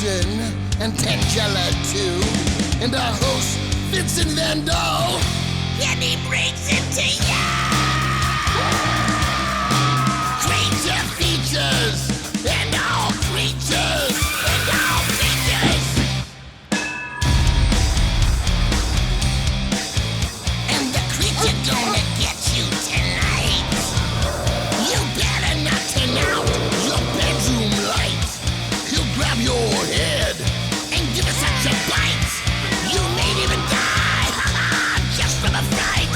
Cyn and Tangela too, and our host Vincent Van Dahl, and he brings it to ya. Creature features and all creatures and all features, and the creature gonna get you tonight. You better not turn out your bedroom light. He'll grab your head and give it such a bite. You may even die, just from a fright.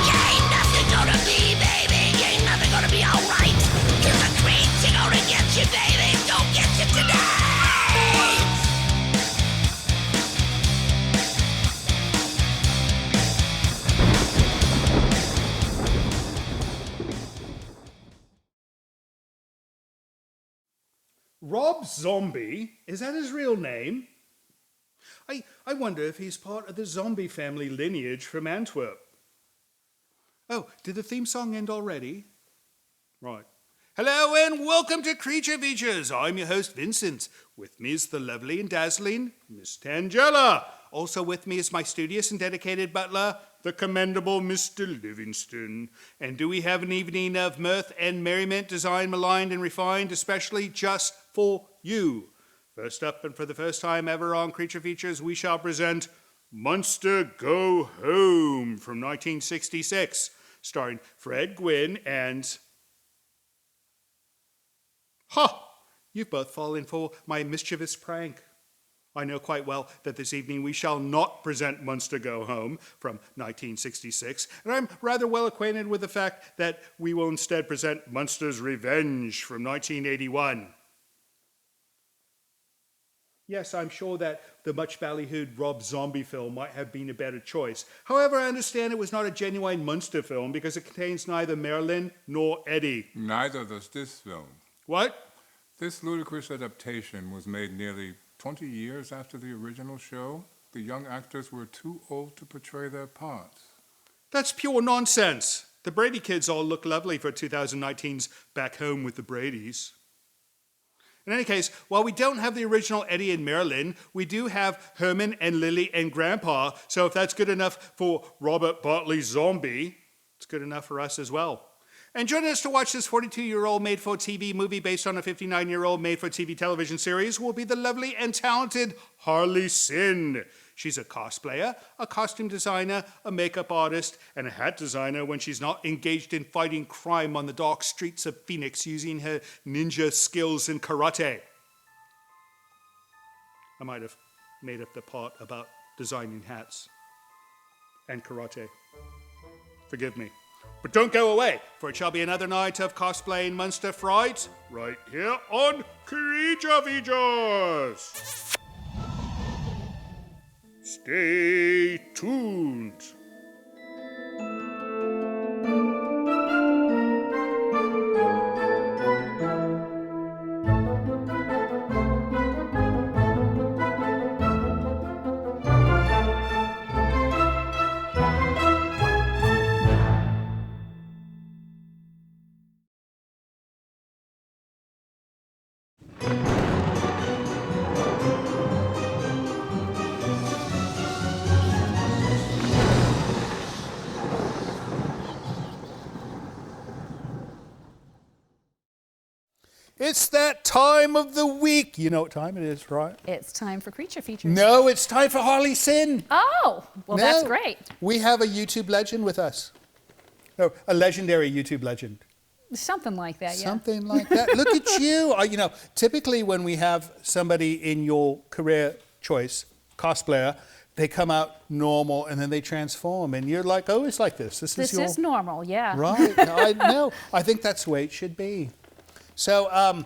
You ain't nothing gonna be, baby. You ain't nothing gonna be alright. 'Cause the creature gonna get you, baby. Don't get you tonight. Rob Zombie? Is that his real name? I wonder if he's part of the zombie family lineage from Antwerp. Oh, did the theme song end already? Right. Hello and welcome to Creature Features. I'm your host, Vincent. With me is the lovely and dazzling Miss Tangela. Also with me is my studious and dedicated butler, the commendable Mr. Livingston. And do we have an evening of mirth and merriment, designed, maligned, and refined, especially just for you? First up, and for the first time ever on Creature Features, we shall present Munster Go Home from 1966, starring Fred Gwynne and... You've both fallen for my mischievous prank. I know quite well that this evening we shall not present Munster Go Home from 1966, and I'm rather well acquainted with the fact that we will instead present Munster's Revenge from 1981. Yes, I'm sure that the much ballyhooed Rob Zombie film might have been a better choice. However, I understand it was not a genuine Munster film because it contains neither Marilyn nor Eddie. Neither does this film. What? This ludicrous adaptation was made nearly 20 years after the original show. The young actors were too old to portray their parts. That's pure nonsense. The Brady kids all look lovely for 2019's Back Home with the Bradys. In any case, while we don't have the original Eddie and Marilyn, we do have Herman and Lily and Grandpa, so if that's good enough for Robert Bartley Zombie, it's good enough for us as well. And joining us to watch this 42-year-old made-for-TV movie based on a 59-year-old made-for-TV television series will be the lovely and talented Harley Cyn. She's a cosplayer, a costume designer, a makeup artist, and a hat designer when she's not engaged in fighting crime on the dark streets of Phoenix using her ninja skills in karate. I might have made up the part about designing hats and karate. Forgive me. But don't go away, for it shall be another night of cosplaying Munster Fright right here on Creature Features. Stay tuned. It's that time of the week. You know what time it is, right? It's time for Creature Features. No, it's time for Harley Cyn. Oh, well, that's great. We have a YouTube legend with us. No, a legendary YouTube legend. Something like that, yeah. Something like that. Look at you. You know, typically when we have somebody in your career choice, cosplayer, they come out normal and then they transform. And you're like, oh, it's like this. This is normal, yeah. Right. I know. I think that's the way it should be. So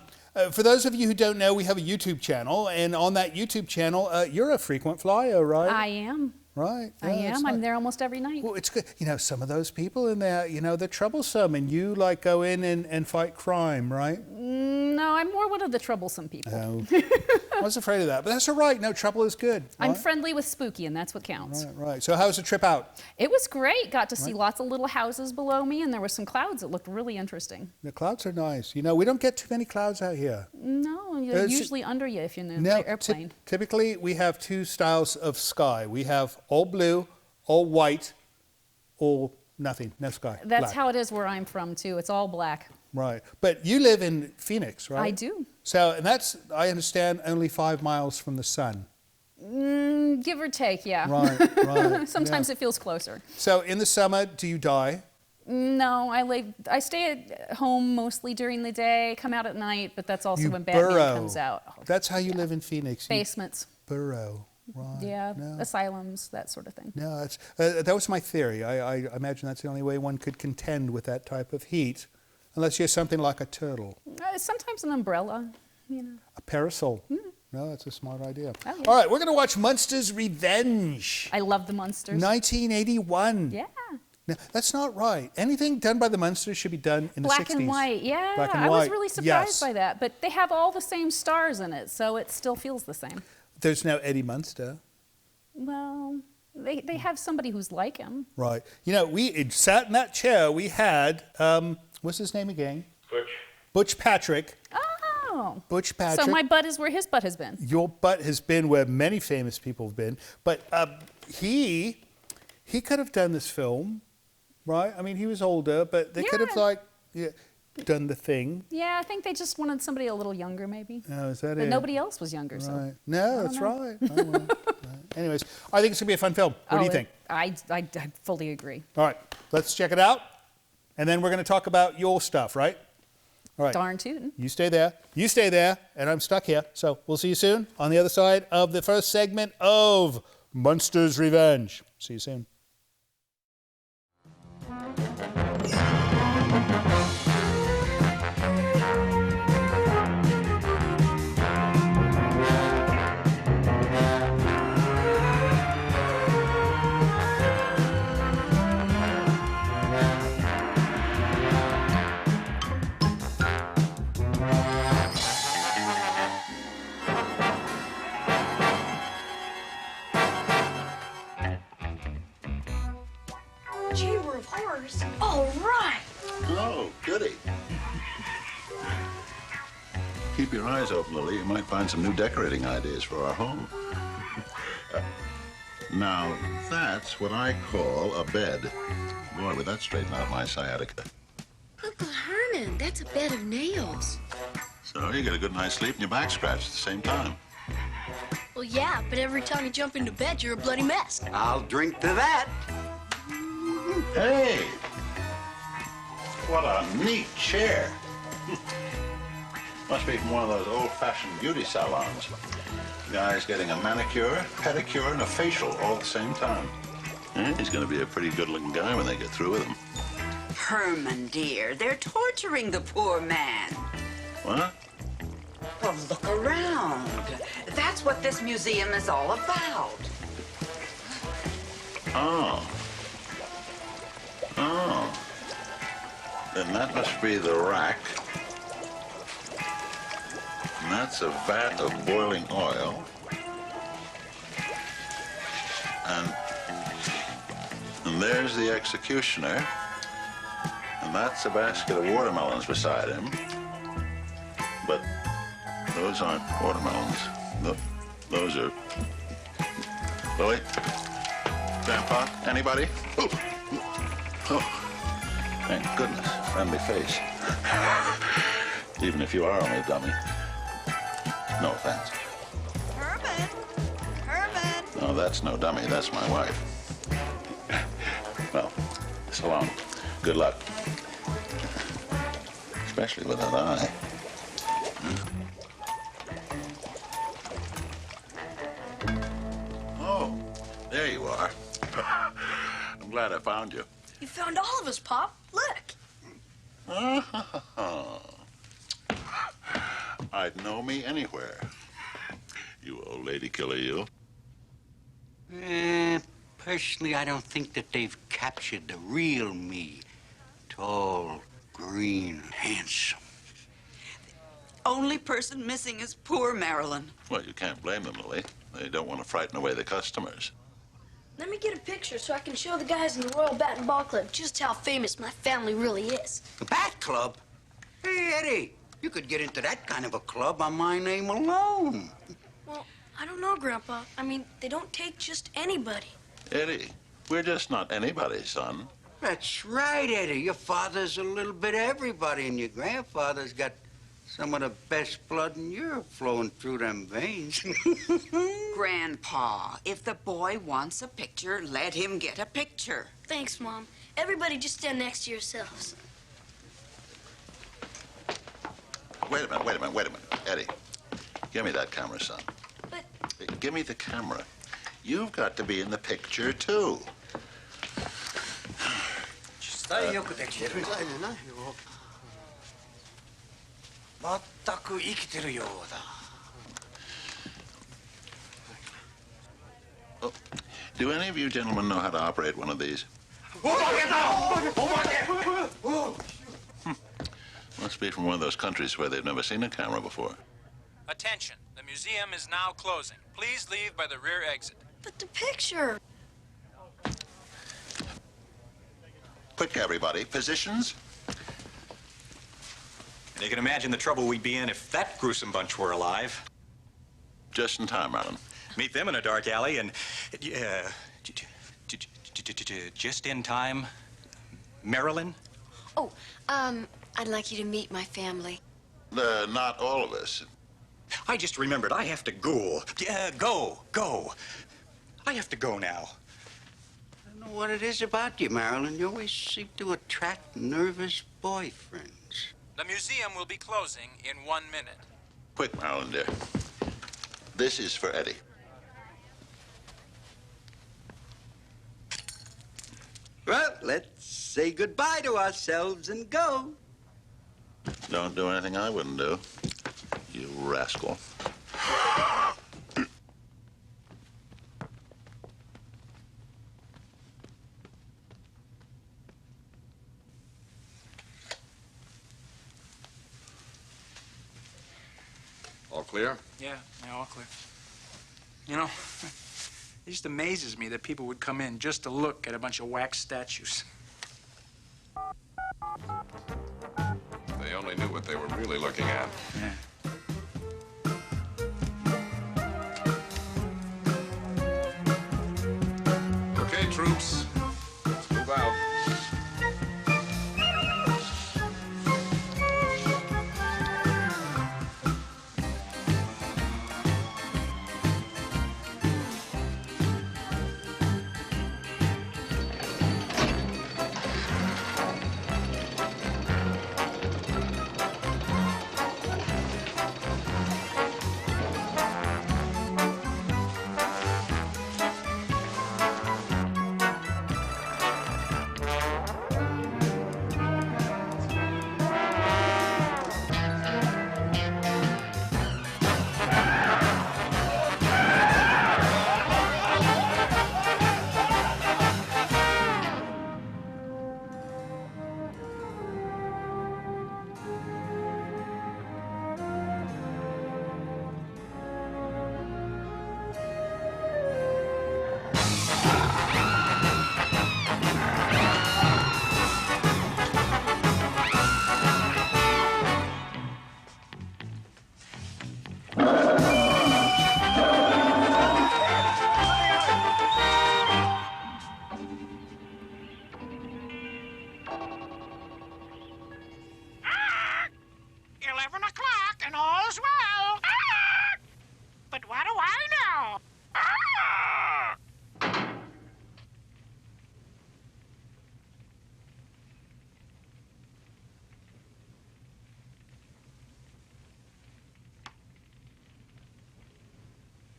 for those of you who don't know, we have a YouTube channel, and on that YouTube channel, you're a frequent flyer, right? I am. Right. I am. I'm there almost every night. Well, it's good. You know, some of those people in there, you know, they're troublesome, and you like go in and fight crime, right? no, I'm more one of the troublesome people. Oh, I was afraid of that, but that's all right. No, trouble is good. I'm right? friendly with spooky, and that's what counts. Right. So how was the trip out? It was great. Got to see lots of little houses below me, and there were some clouds that looked really interesting. The clouds are nice. You know, we don't get too many clouds out here. No, they're usually under you if you're in an airplane. Typically, we have two styles of sky. We have all blue, all white, all nothing, no sky. That's black. how it is where I'm from, too. It's all black. Right. But you live in Phoenix, right? I do. So, and that's, I understand, only 5 miles from the sun. Give or take, yeah. Right. Sometimes it feels closer. So, in the summer, do you die? No, I stay at home mostly during the day, come out at night, but that's also You when Batman burrow. comes out. That's how you live in Phoenix. You Basements. burrow. Right. Yeah, No. asylums, that sort of thing. No, that's, that was my theory. I imagine that's the only way one could contend with that type of heat, unless you're something like a turtle. Sometimes an umbrella, you know. A parasol. No, that's a smart idea. Oh, yeah. All right, we're going to watch Munster's Revenge. I love the Munsters. 1981. Yeah. No, that's not right. Anything done by the Munsters should be done in the 60s. Black and white, yeah. Black and I was white, really surprised yes. by that. But they have all the same stars in it, so it still feels the same. There's no Eddie Munster. Well, they have somebody who's like him. Right. You know, we sat in that chair. We had, what's his name again? Butch Patrick. Oh. Butch Patrick. So my butt is where his butt has been. Your butt has been where many famous people have been. But he could have done this film, right? I mean, he was older, but they could have, done the thing. Yeah, I think they just wanted somebody a little younger, maybe. Oh, is that But it? nobody else was younger, Right. so. No, that's right. Oh, well. Right. Anyways, I think it's going to be a fun film. What do you think? I fully agree. All right, let's check it out. And then we're going to talk about your stuff, right? All right. Darn tootin'. You stay there, and I'm stuck here. So we'll see you soon on the other side of the first segment of Munster's Revenge. See you soon. Chamber of Horrors. All right. Oh, goody. Keep your eyes open, Lily. You might find some new decorating ideas for our home. Now, that's what I call a bed. Boy, would that straighten out my sciatica. Uncle Herman, that's a bed of nails. So you get a good night's sleep and your back scratched at the same time. Well, yeah, but every time you jump into bed, you're a bloody mess. I'll drink to that. Hey! What a neat chair. Must be from one of those old-fashioned beauty salons. Guy's getting a manicure, pedicure, and a facial all at the same time. Yeah, he's going to be a pretty good-looking guy when they get through with him. Herman, dear, they're torturing the poor man. What? Well, look around. That's what this museum is all about. Oh. Then that must be the rack. And that's a vat of boiling oil. And there's the executioner. And that's a basket of watermelons beside him. But those aren't watermelons. Those are... Lily? Grandpa? Anybody? Oh, thank goodness. Friendly face. Even if you are only a dummy. No offense. Herman! Herman! No, that's no dummy. That's my wife. Well, so long. Good luck. Especially with that eye. Oh, there you are. I'm glad I found you. You found all of us, Pop. Look. I'd know me anywhere. You old lady killer, you. Personally, I don't think that they've captured the real me. Tall, green, handsome. Only person missing is poor Marilyn. Well, you can't blame them, Lily. They don't want to frighten away the customers. Let me get a picture so I can show the guys in the Royal Bat and Ball Club just how famous my family really is. The Bat Club? Hey, Eddie, you could get into that kind of a club on my name alone. Well, I don't know, Grandpa. I mean, they don't take just anybody. Eddie, we're just not anybody's son. That's right, Eddie. Your father's a little bit of everybody, and your grandfather's got some of the best blood in Europe flowing through them veins. Grandpa, if the boy wants a picture, let him get a picture. Thanks, Mom. Everybody just stand next to yourselves. Wait a minute. Eddie, give me that camera, son. But... Give me the camera. You've got to be in the picture, too. Oh, do any of you gentlemen know how to operate one of these? Must be from one of those countries where they've never seen a camera before. Attention, the museum is now closing. Please leave by the rear exit. But the picture... Quick, everybody. Positions? And you can imagine the trouble we'd be in if that gruesome bunch were alive. Just in time, Alan. Meet them in a dark alley and... just in time, Marilyn? Oh, I'd like you to meet my family. Not all of us. I just remembered I have to go. Go. I have to go now. I don't know what it is about you, Marilyn. You always seem to attract nervous boyfriends. The museum will be closing in 1 minute. Quick, Marilyn, dear. This is for Eddie. Well, let's say goodbye to ourselves and go. Don't do anything I wouldn't do, you rascal. All clear? Yeah, all clear. You know, it just amazes me that people would come in just to look at a bunch of wax statues. They only knew what they were really looking at. Yeah. Okay, troops, let's move out.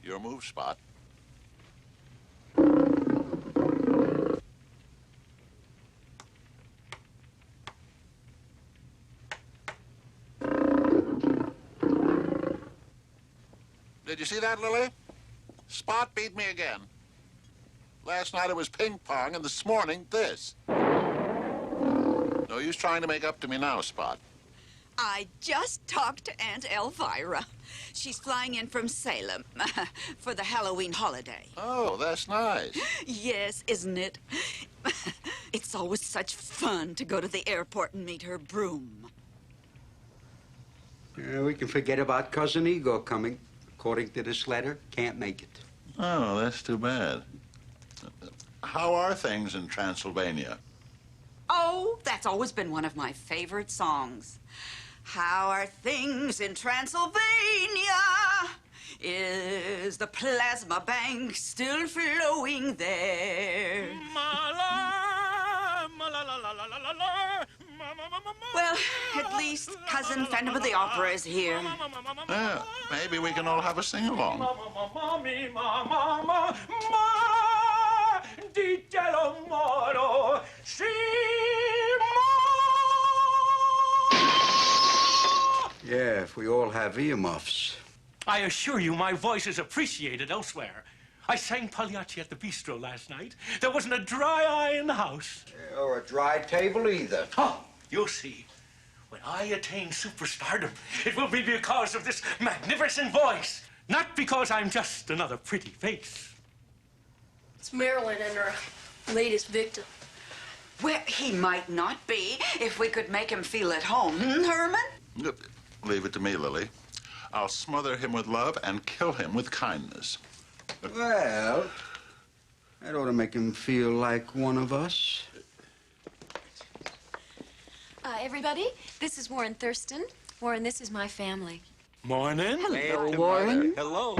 Your move, Spot. Did you see that, Lily? Spot beat me again. Last night it was ping pong, and this morning, this. No use trying to make up to me now, Spot. I just talked to Aunt Elvira. She's flying in from Salem for the Halloween holiday. Oh, that's nice. Yes, isn't it? It's always such fun to go to the airport and meet her broom. We can forget about Cousin Igor coming. According to this letter, can't make it. Oh, that's too bad. How are things in Transylvania? Oh, that's always been one of my favorite songs. How are things in Transylvania? Is the plasma bank still flowing there? Well, at least Cousin Phantom of the Opera is here. Yeah, maybe we can all have a sing-along. Yeah, if we all have earmuffs. I assure you my voice is appreciated elsewhere. I sang Pagliacci at the bistro last night. There wasn't a dry eye in the house. Or a dry table either. Oh, you'll see. When I attain superstardom, it will be because of this magnificent voice, not because I'm just another pretty face. It's Marilyn and her latest victim. Well, he might not be if we could make him feel at home, Herman? Leave it to me, Lily. I'll smother him with love and kill him with kindness. Well, that ought to make him feel like one of us. Everybody, this is Warren Thurston. Warren, this is my family. Morning. Hello, Warren. Hello.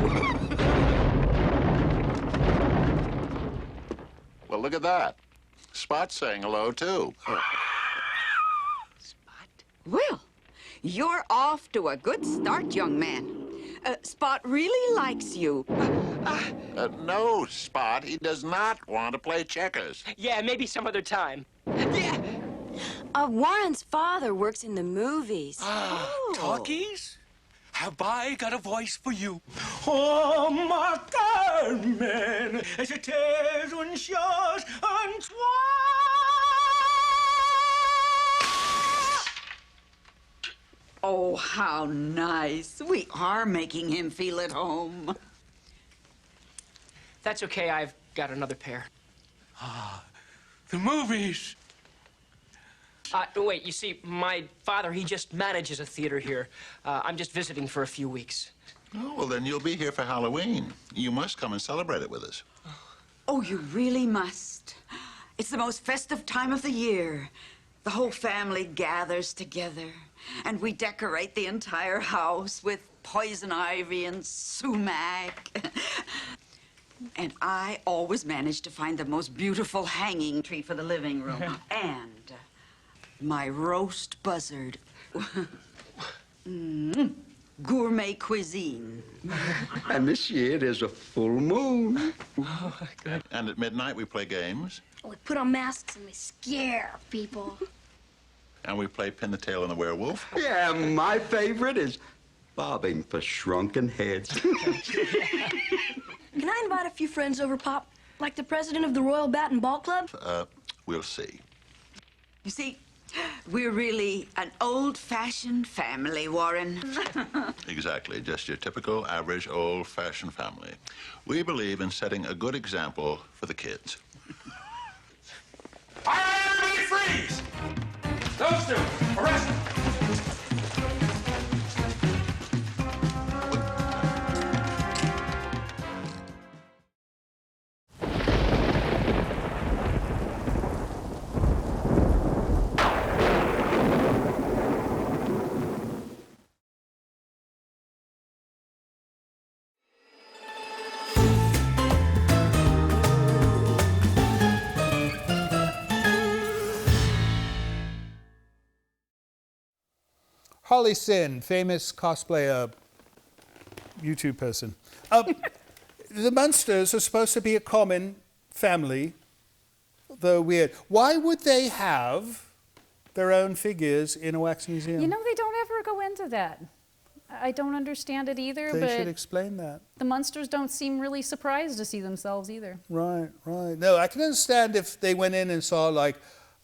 Well, look at that. Spot's saying hello, too. Well, you're off to a good start, young man. Spot really likes you. No, Spot. He does not want to play checkers. Yeah, maybe some other time. Yeah. Warren's father works in the movies. Talkies? Have I got a voice for you? Oh, my Carmen, je t'ai une chose en toi. Oh, how nice. We are making him feel at home. That's okay, I've got another pair. The movies. Wait, you see, my father, he just manages a theater here. I'm just visiting for a few weeks. Oh, well, then you'll be here for Halloween. You must come and celebrate it with us. Oh, you really must. It's the most festive time of the year. The whole family gathers together, and we decorate the entire house with poison ivy and sumac. And I always manage to find the most beautiful hanging tree for the living room. And my roast buzzard. Gourmet cuisine. And this year there's a full moon. Oh, good. And at midnight, we play games. We put on masks and we scare people. And we play Pin the Tail on the Werewolf. Yeah, my favorite is bobbing for shrunken heads. Can I invite a few friends over, Pop? Like the president of the Royal Bat and Ball Club? We'll see. You see, we're really an old-fashioned family, Warren. Exactly. Just your typical, average, old-fashioned family. We believe in setting a good example for the kids. All right, everybody freeze! Those two, arrest them. Harley Cyn, famous cosplayer, YouTube person. The Munsters are supposed to be a common family, though weird. Why would they have their own figures in a wax museum? You know, they don't ever go into that. I don't understand it either, They but should explain that. the Munsters don't seem really surprised to see themselves either. Right, right. No, I can understand if they went in and saw, like,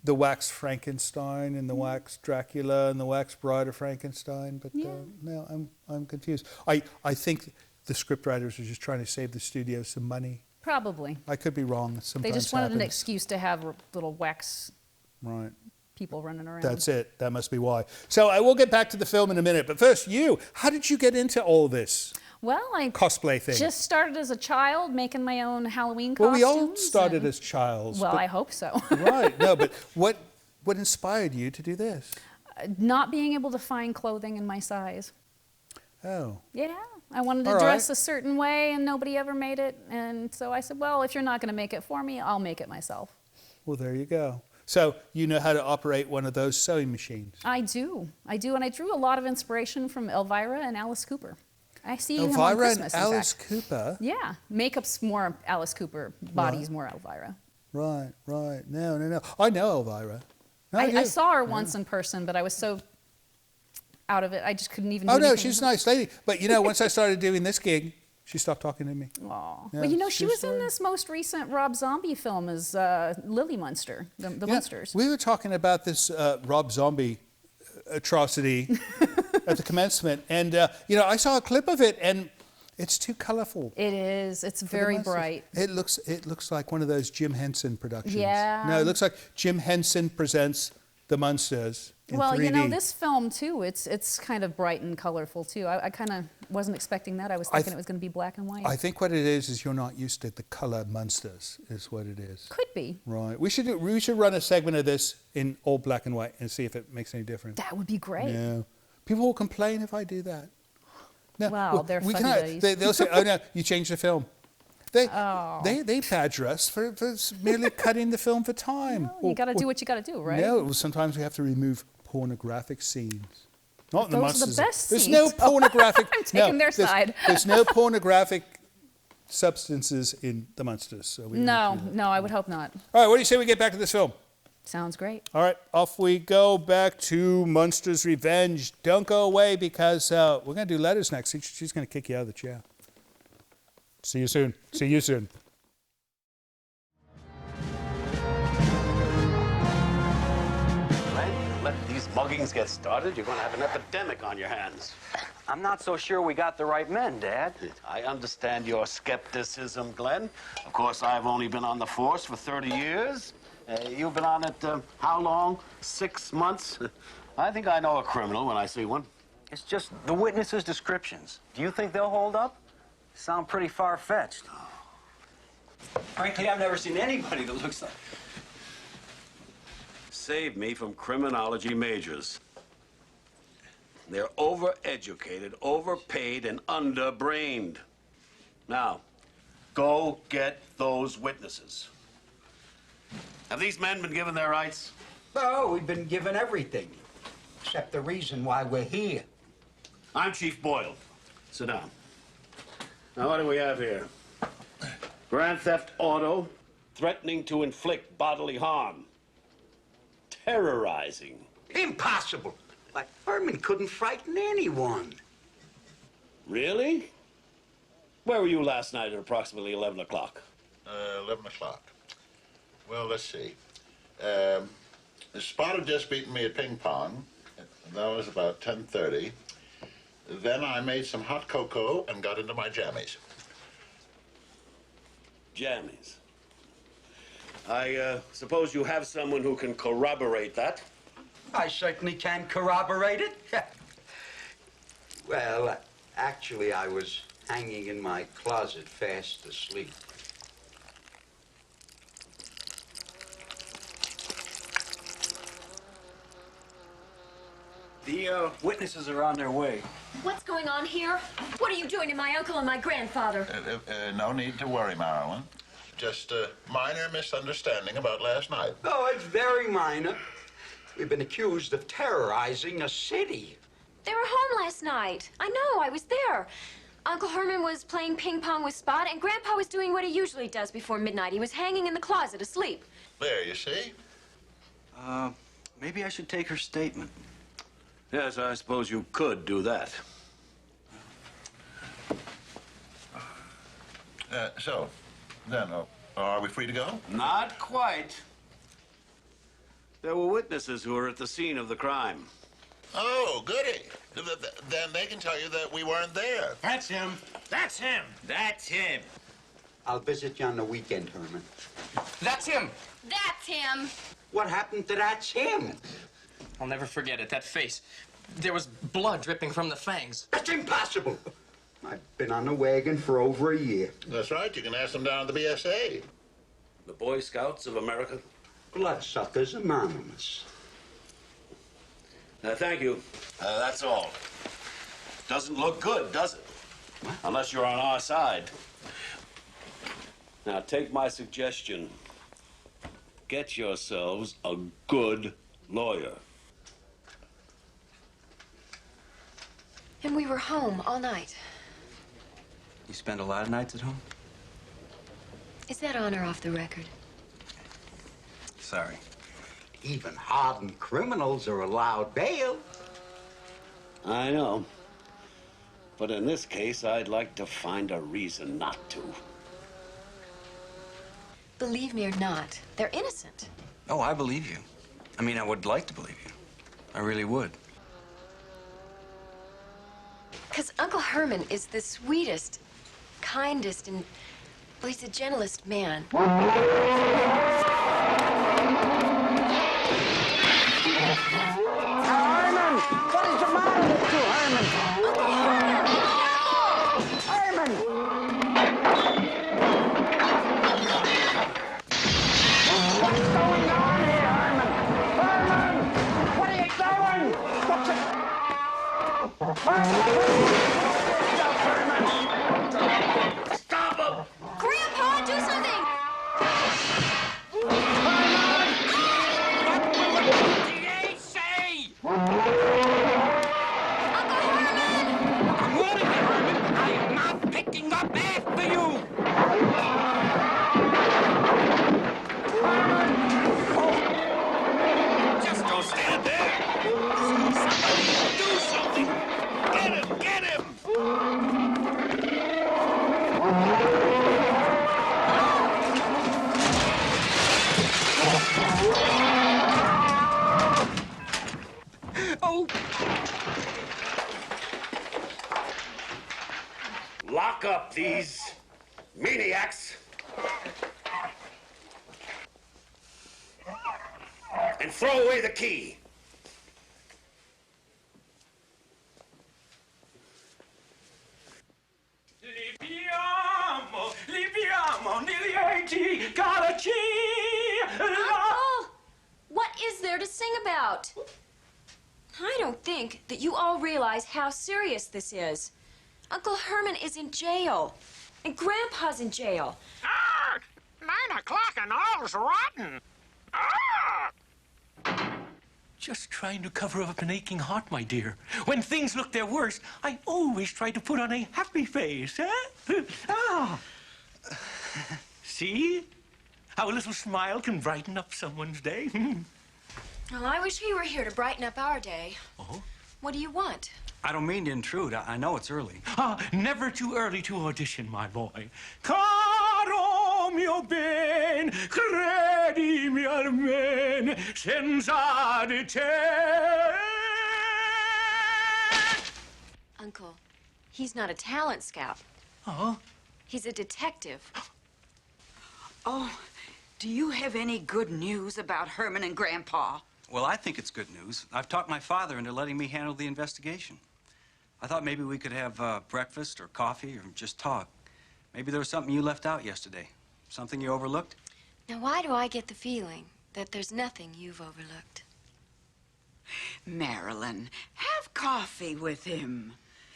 the wax Frankenstein and the wax Dracula and the wax Bride of Frankenstein, but no, I'm confused. I think the scriptwriters are just trying to save the studio some money. Probably. I could be wrong. Sometimes They just wanted an happens. excuse to have little wax people running around. That's it. That must be why. So I will get back to the film in a minute, but first, how did you get into all this? Well, I cosplay thing. Just started as a child making my own Halloween costumes. Well, we all started as childs. Well, I hope so. Right. No, but what inspired you to do this? Not being able to find clothing in my size. Oh. Yeah. I wanted to dress a certain way, and nobody ever made it. And so I said, well, if you're not going to make it for me, I'll make it myself. Well, there you go. So you know how to operate one of those sewing machines? I do. And I drew a lot of inspiration from Elvira and Alice Cooper. I see him on Christmas, and Alice Cooper? Yeah. Makeup's more Alice Cooper. Body's more Elvira. Right. No. I know Elvira. No, I saw her once in person, but I was so out of it, I just couldn't even do anything. She's a nice lady. But, once I started doing this gig, she stopped talking to me. Aw. Yeah, but she was in this most recent Rob Zombie film as Lily Munster, the Munsters. We were talking about this Rob Zombie atrocity at the commencement, and I saw a clip of it, and it's too colorful. It is. It's very bright. It looks like one of those Jim Henson productions. Yeah. No, it looks like Jim Henson presents the Munsters in 3D. This film too, it's kind of bright and colorful too. I kind of wasn't expecting that. I was thinking it was going to be black and white. I think what it is you're not used to the color Munsters is what it is. Could be. Right. We should run a segment of this in all black and white and see if it makes any difference. That would be great. Yeah. People will complain if I do that. No, wow, they're funny buddies. They'll say, oh no, you changed the film. They badger us for merely cutting the film for time. Well, you got to do what you got to do, right? No, sometimes we have to remove pornographic scenes. Not in the Those are Munsters. the best There's scenes. no pornographic. I'm taking their side. There's no pornographic substances in the Munsters. So no, I would hope not. All right, what do you say we get back to this film? Sounds great. All right, off we go back to Munster's Revenge. Don't go away because we're going to do letters next. She's going to kick you out of the chair. See you soon. See you soon. Let these muggings get started, you're going to have an epidemic on your hands. I'm not so sure we got the right men, Dad. I understand your skepticism, Glenn. Of course, I've only been on the force for 30 years. You've been on it, how long? 6 months? I think I know a criminal when I see one. It's just the witnesses' descriptions. Do you think they'll hold up? Sound pretty far-fetched. Frankly, I've never seen anybody that looks like... Save me from criminology majors. They're overeducated, overpaid, and underbrained. Now, go get those witnesses. Have these men been given their rights? Oh, we've been given everything, except the reason why we're here. I'm Chief Boyle. Sit down. Now, what do we have here? Grand theft auto, threatening to inflict bodily harm. Terrorizing. Impossible. Why, Herman couldn't frighten anyone. Really? Where were you last night at approximately 11 o'clock? 11 o'clock. Well, let's see. Spot had just beaten me at ping pong. That was about 10:30. Then I made some hot cocoa and got into my jammies. Jammies. I suppose you have someone who can corroborate that. I certainly can corroborate it. Well, actually, I was hanging in my closet fast asleep. The witnesses are on their way. What's going on here? What are you doing to my uncle and my grandfather? No need to worry, Marilyn. Just a minor misunderstanding about last night. Oh, it's very minor. We've been accused of terrorizing a city. They were home last night. I know, I was there. Uncle Herman was playing ping pong with Spot, and Grandpa was doing what he usually does before midnight. He was hanging in the closet asleep. There, you see? Maybe I should take her statement. Yes, I suppose you could do that. So, then, are we free to go? Not quite. There were witnesses who were at the scene of the crime. Oh, goody. Then they can tell you that we weren't there. That's him. That's him. That's him. I'll visit you on the weekend, Herman. That's him. That's him. What happened to that's him? I'll never forget it, that face. There was blood dripping from the fangs. That's impossible. I've been on the wagon for over a year. That's right. You can ask them down at the BSA. The Boy Scouts of America? Bloodsuckers Anonymous. Thank you. That's all. Doesn't look good, does it? What? Unless you're on our side. Now, take my suggestion. Get yourselves a good lawyer. And we were home all night. You spend a lot of nights at home? Is that on or off the record? Sorry. Even hardened criminals are allowed bail. I know. But in this case, I'd like to find a reason not to. Believe me or not, they're innocent. Oh, I believe you. I mean, I would like to believe you. I really would. Because Uncle Herman is the sweetest, kindest, and, well, he's the gentlest man. Herman! What is the matter with you, Herman? Herman! What's going on here, Herman? Herman! What are you doing? What's it? Herman! Stop him! Grandpa, do something! Lock up these maniacs and throw away the key. Uncle, what is there to sing about? I don't think that you all realize how serious this is. Uncle Herman is in jail, and Grandpa's in jail. 9 o'clock and all's rotten. Just trying to cover up an aching heart, my dear. When things look their worst, I always try to put on a happy face, huh? See? How a little smile can brighten up someone's day. Well, I wish he were here to brighten up our day. Oh? What do you want? I don't mean to intrude. I know it's early. Never too early to audition, my boy. Caro mio ben, credimi almen, senza di te. Uncle, he's not a talent scout. Oh? He's a detective. Oh, do you have any good news about Herman and Grandpa? Well, I think it's good news. I've talked my father into letting me handle the investigation. I thought maybe we could have breakfast or coffee or just talk. Maybe there was something you left out yesterday. Something you overlooked? Now, why do I get the feeling that there's nothing you've overlooked? Marilyn, have coffee with him.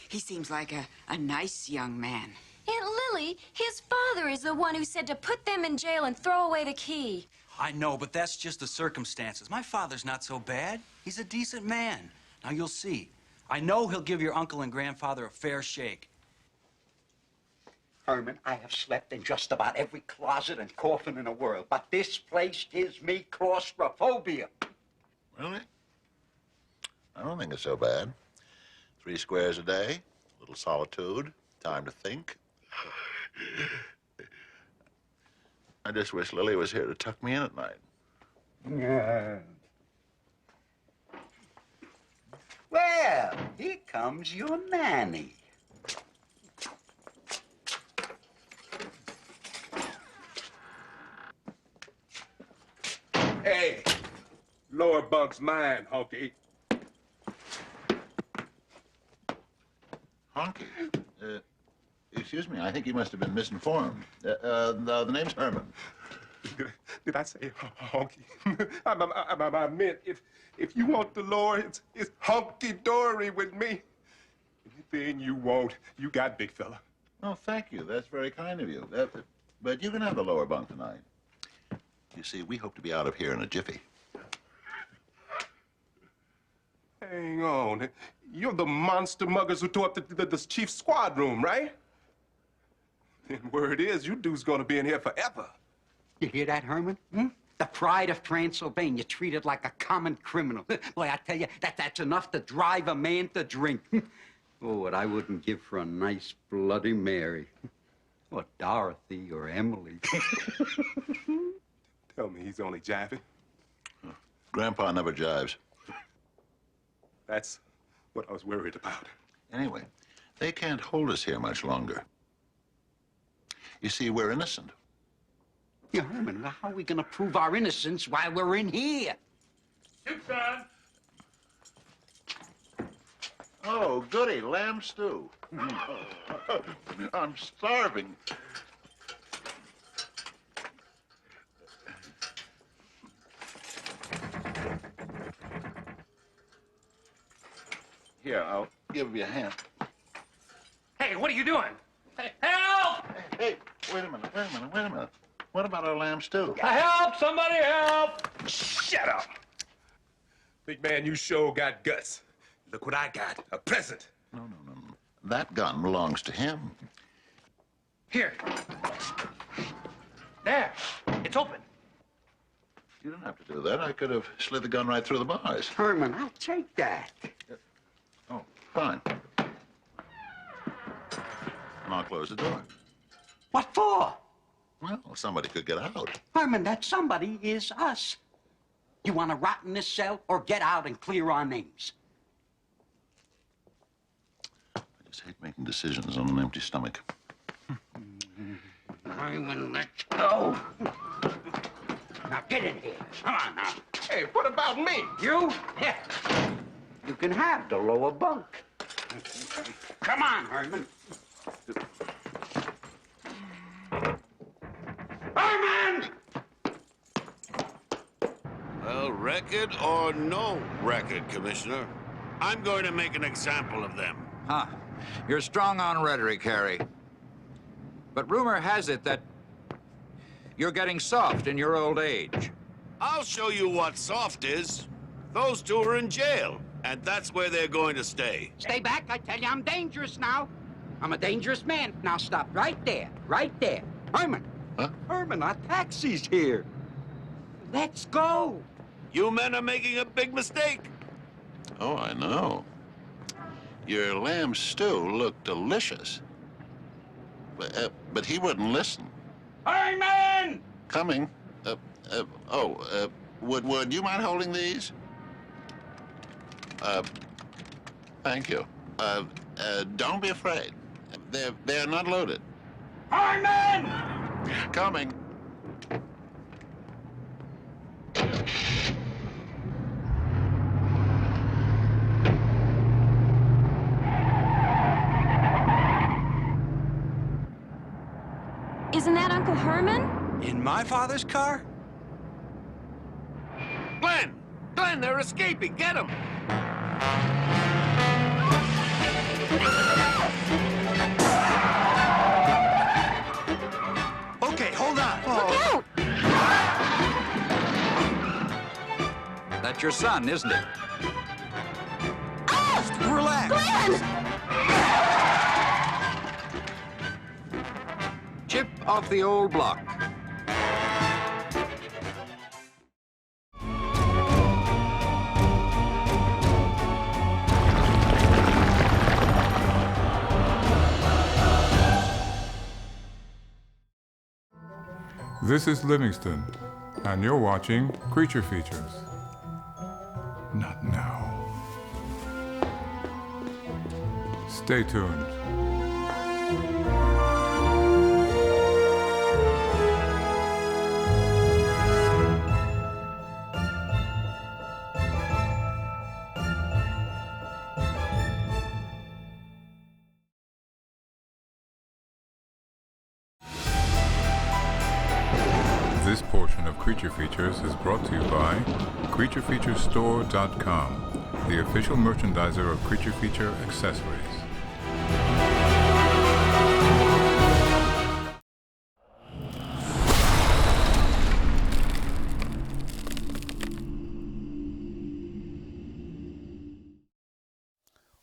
He seems like a nice young man. Aunt Lily, his father is the one who said to put them in jail and throw away the key. I know, but that's just the circumstances. My father's not so bad. He's a decent man. Now, you'll see. I know he'll give your uncle and grandfather a fair shake. Herman, I have slept in just about every closet and coffin in the world, but this place gives me claustrophobia. Really? I don't think it's so bad. 3 squares a day, a little solitude, time to think. I just wish Lily was here to tuck me in at night. Yeah. Well, here comes your nanny. Hey, lower bunk's mine, Honky. Honky? Excuse me, I think you must have been misinformed. The name's Herman. Did I say honky? I meant if you want the lower, it's honky-dory with me. Anything you want, you got, big fella. Oh, thank you. That's very kind of you. But you can have the lower bunk tonight. You see, we hope to be out of here in a jiffy. Hang on. You're the monster muggers who tore up the chief's squad room, right? And word is, you dudes gonna be in here forever. You hear that, Herman? Hmm? The pride of Transylvania treated like a common criminal. Boy, I tell you, that's enough to drive a man to drink. Oh, what I wouldn't give for a nice Bloody Mary. Or Dorothy or Emily. Tell me he's only jiving. Grandpa never jives. That's what I was worried about. Anyway, they can't hold us here much longer. You see, we're innocent. Yeah, Herman, how are we gonna prove our innocence while we're in here? Soup, son. Oh, goody, lamb stew. I'm starving. Here, I'll give you a hand. Hey, what are you doing? Hey, help! Hey, wait a minute. What about our lamb stew? Help! Somebody help! Shut up. Big man, you sure got guts. Look what I got, a present. No. That gun belongs to him. Here. There. It's open. You don't have to do that. I could have slid the gun right through the bars. Herman, I'll take that. Oh, fine. And I'll close the door. What for? Well, somebody could get out. Herman, that somebody is us. You want to rot in this cell or get out and clear our names? I just hate making decisions on an empty stomach. Herman, let's go. Now get in here. Come on now. Hey, what about me? You? Yeah. You can have the lower bunk. Come on, Herman. Herman! Well, record or no record, Commissioner, I'm going to make an example of them. Huh. You're strong on rhetoric, Harry. But rumor has it that you're getting soft in your old age. I'll show you what soft is. Those two are in jail, and that's where they're going to stay. Stay back, I tell you, I'm dangerous now. I'm a dangerous man. Now stop right there, right there. Herman. Huh? Herman, our taxi's here. Let's go. You men are making a big mistake. Oh, I know. Your lamb stew looked delicious. But he wouldn't listen. Herman! Coming. Would you mind holding these? Thank you. Don't be afraid. They're not loaded. Herman! Coming. Isn't that Uncle Herman? In my father's car? Glenn! Glenn, they're escaping. Get them! Okay, hold on. Look out! That's your son, isn't it? Oh! Relax. Glenn! Chip off the old block. This is Livingston, and you're watching Creature Features. Not now. Stay tuned. This portion of Creature Features is brought to you by CreatureFeatureStore.com, the official merchandiser of Creature Feature accessories.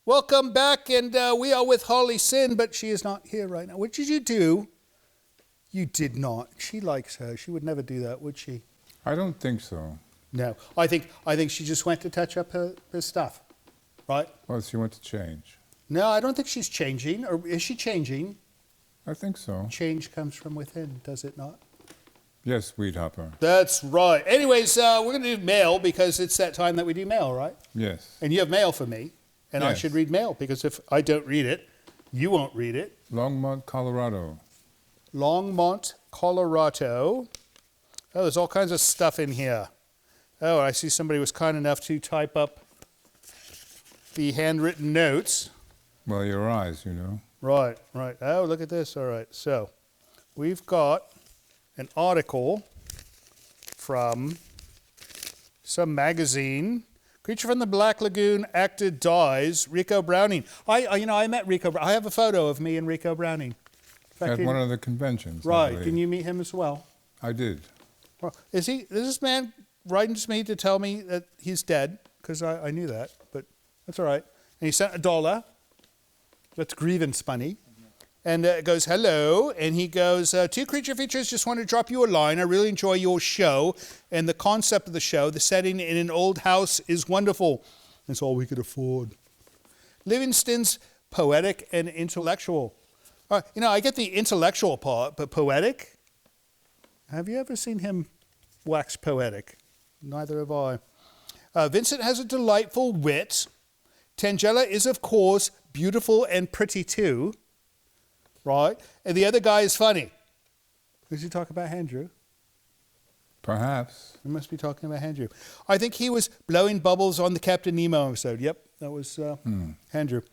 Welcome back, and we are with Harley Cyn, but she is not here right now. What did you do? You did not. She likes her. She would never do that, would she? I don't think so. No. I think she just went to touch up her stuff, right? Well, she went to change. No, I don't think she's changing. Or is she changing? I think so. Change comes from within, does it not? Yes, Weed Hopper. That's right. Anyways, we're going to do mail because it's that time that we do mail, right? Yes. And you have mail for me, and I Yes. should read mail because if I don't read it, you won't read it. Longmont, Colorado. Longmont, Colorado. Oh, there's all kinds of stuff in here. Oh, I see somebody was kind enough to type up the handwritten notes. Well, your eyes, you know. Right, right. Oh, look at this. All right. So we've got an article from some magazine. Creature from the Black Lagoon actor dies. Rico Browning. I met Rico. I have a photo of me and Rico Browning. At one of the conventions. Right. Can you meet him as well? I did. Well, is this man writing to me to tell me that he's dead? Because I knew that, but that's all right. And he sent $1. That's grievance money. And it goes, hello. And he goes, to Creature Features, just want to drop you a line. I really enjoy your show. And the concept of the show, the setting in an old house is wonderful. That's all we could afford. Livingston's poetic and intellectual. I get the intellectual part, but poetic? Have you ever seen him wax poetic? Neither have I. Vincent has a delightful wit. Tangela is, of course, beautiful and pretty too. Right? And the other guy is funny. Does he talk about Andrew? Perhaps. He must be talking about Andrew. I think he was blowing bubbles on the Captain Nemo episode. Yep, that was Andrew.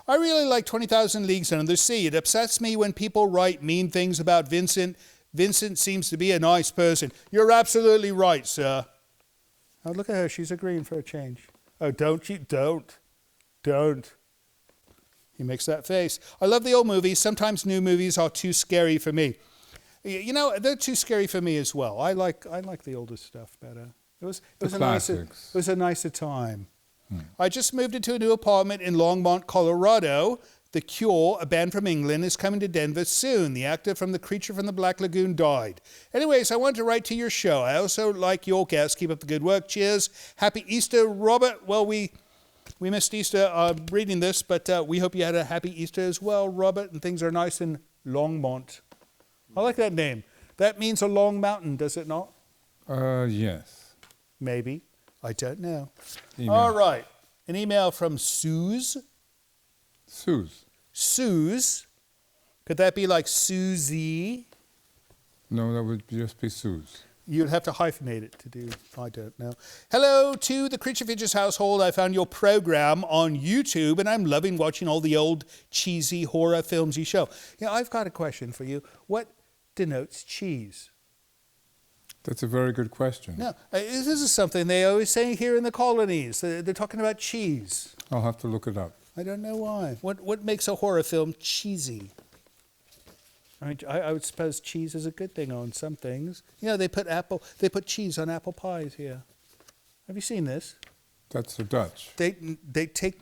I really like 20,000 Leagues Under the Sea. It upsets me when people write mean things about Vincent. Vincent seems to be a nice person. You're absolutely right, sir. Oh, look at her. She's agreeing for a change. Oh, don't you? Don't. He makes that face. I love the old movies. Sometimes new movies are too scary for me. You know, they're too scary for me as well. I like the older stuff better. It was a nicer time. I just moved into a new apartment in Longmont, Colorado. The Cure, a band from England, is coming to Denver soon. The actor from The Creature from the Black Lagoon died. Anyways, I wanted to write to your show. I also like your guests. Keep up the good work. Cheers. Happy Easter, Robert. Well, we missed Easter reading this, but we hope you had a happy Easter as well, Robert, and things are nice in Longmont. I like that name. That means a long mountain, does it not? Yes. Maybe. I don't know. Email. All right. An email from Suze. Suze. Could that be like Susie? No, that would just be Suze. You'd have to hyphenate it to do, I don't know. Hello to the Creature Features household. I found your program on YouTube, and I'm loving watching all the old cheesy horror films you show. I've got a question for you. What denotes cheese? That's a very good question. No, this is something they always say here in the colonies. They're talking about cheese. I'll have to look it up. I don't know why. What makes a horror film cheesy? I would suppose cheese is a good thing on some things. They put cheese on apple pies here. Have you seen this? That's the Dutch. They take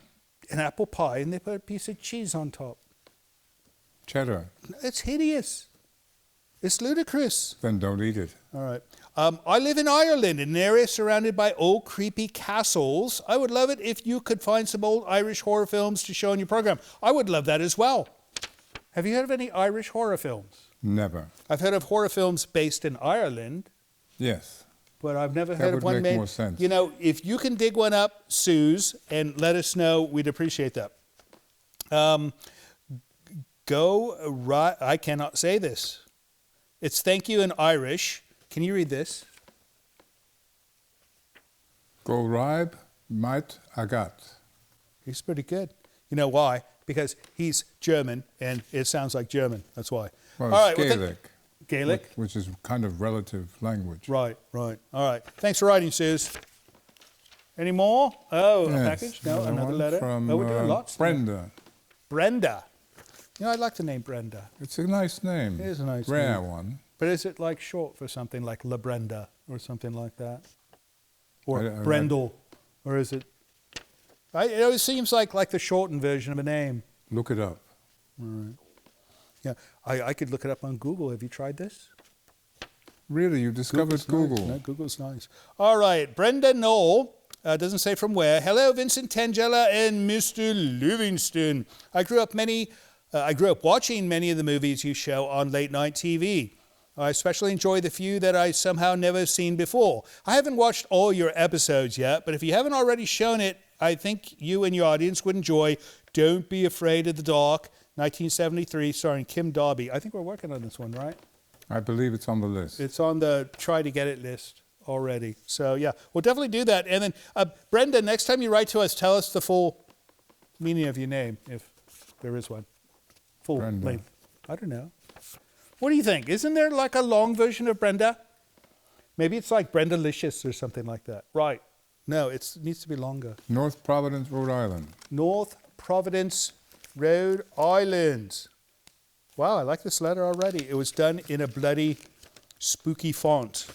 an apple pie and they put a piece of cheese on top. Cheddar. It's hideous. It's ludicrous. Then don't eat it. All right. I live in Ireland, in an area surrounded by old creepy castles. I would love it if you could find some old Irish horror films to show in your program. I would love that as well. Have you heard of any Irish horror films? Never. I've heard of horror films based in Ireland. Yes. But I've never heard of one made. That would make more sense. If you can dig one up, Suze, and let us know, we'd appreciate that. Go right. I cannot say this. It's thank you in Irish. Can you read this? Go ribe might agat. He's pretty good. You know why? Because he's German, and it sounds like German. That's why. Well, All it's right, Gaelic. Gaelic? Which is kind of relative language. Right. All right. Thanks for writing, Suze. Any more? Oh, Yes, a package? No, another one letter. from We're doing lots. Brenda. Brenda. You know, I like the name Brenda. It's a nice name. It is a nice name. Rare one. But is it like short for something like La Brenda or something like that? Or I- Brendel? Or is it... it always seems like the shortened version of a name. Look it up. All right. Yeah, I could look it up on Google. Have you tried this? Really? You discovered Google? Nice. No, Google's nice. All right, Brenda Knoll. Doesn't say from where. Hello, Vincent Tangella and Mr. Livingston. I grew up watching many of the movies you show on late night TV. I especially enjoy the few that I somehow never seen before. I haven't watched all your episodes yet, but if you haven't already shown it, I think you and your audience would enjoy Don't Be Afraid of the Dark, 1973, starring Kim Darby. I think we're working on this one, right? I believe it's on the list. It's on the try to get it list already. So, yeah, we'll definitely do that. And then, Brenda, next time you write to us, tell us the full meaning of your name, if there is one. Full Brenda. length. I don't know. What do you think? Isn't there like a long version of Brenda? Maybe it's like Brenda-licious or something like that. Right. No, it needs to be longer. North Providence, Rhode Island. North Providence, Rhode Island. Wow, I like this letter already. It was done in a bloody spooky font.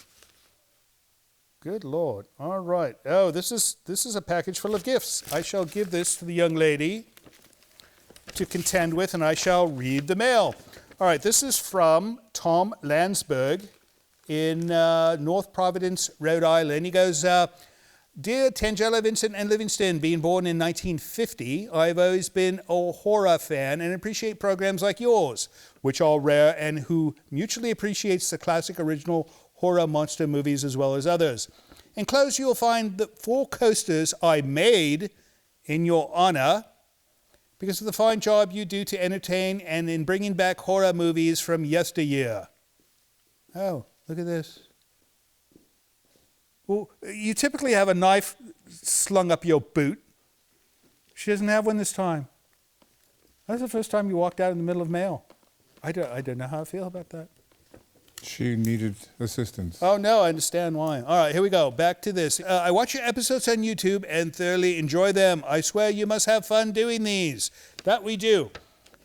Good Lord. All right. Oh, this is a package full of gifts. I shall give this to the young lady to contend with, and I shall read the mail. All right, this is from Tom Landsberg in North Providence, Rhode Island. He goes, Dear Tangella, Vincent, and Livingston, being born in 1950, I've always been a horror fan and appreciate programs like yours, which are rare and who mutually appreciates the classic original horror monster movies as well as others. Enclosed, you'll find the 4 coasters I made in your honor because of the fine job you do to entertain and in bringing back horror movies from yesteryear. Oh, look at this. Well, you typically have a knife slung up your boot. She doesn't have one this time. That's the first time you walked out in the middle of mail. I don't know how I feel about that. She needed assistance. Oh, no, I understand why. All right, here we go. Back to this. I watch your episodes on YouTube and thoroughly enjoy them. I swear you must have fun doing these. That we do.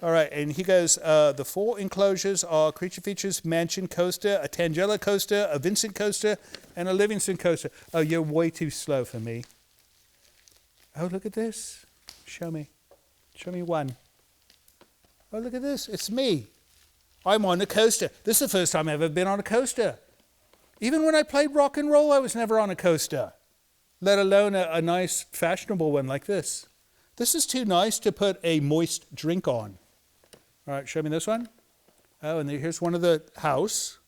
All right, and he goes, the 4 enclosures are Creature Features Mansion coaster, a Tangella coaster, a Vincent coaster, and a Livingston coaster. Oh, you're way too slow for me. Oh, look at this. Show me. Show me one. Oh, look at this. It's me. I'm on a coaster. This is the first time I've ever been on a coaster. Even when I played rock and roll, I was never on a coaster, let alone a nice, fashionable one like this. This is too nice to put a moist drink on. All right, show me this one. Oh, and here's one of the house,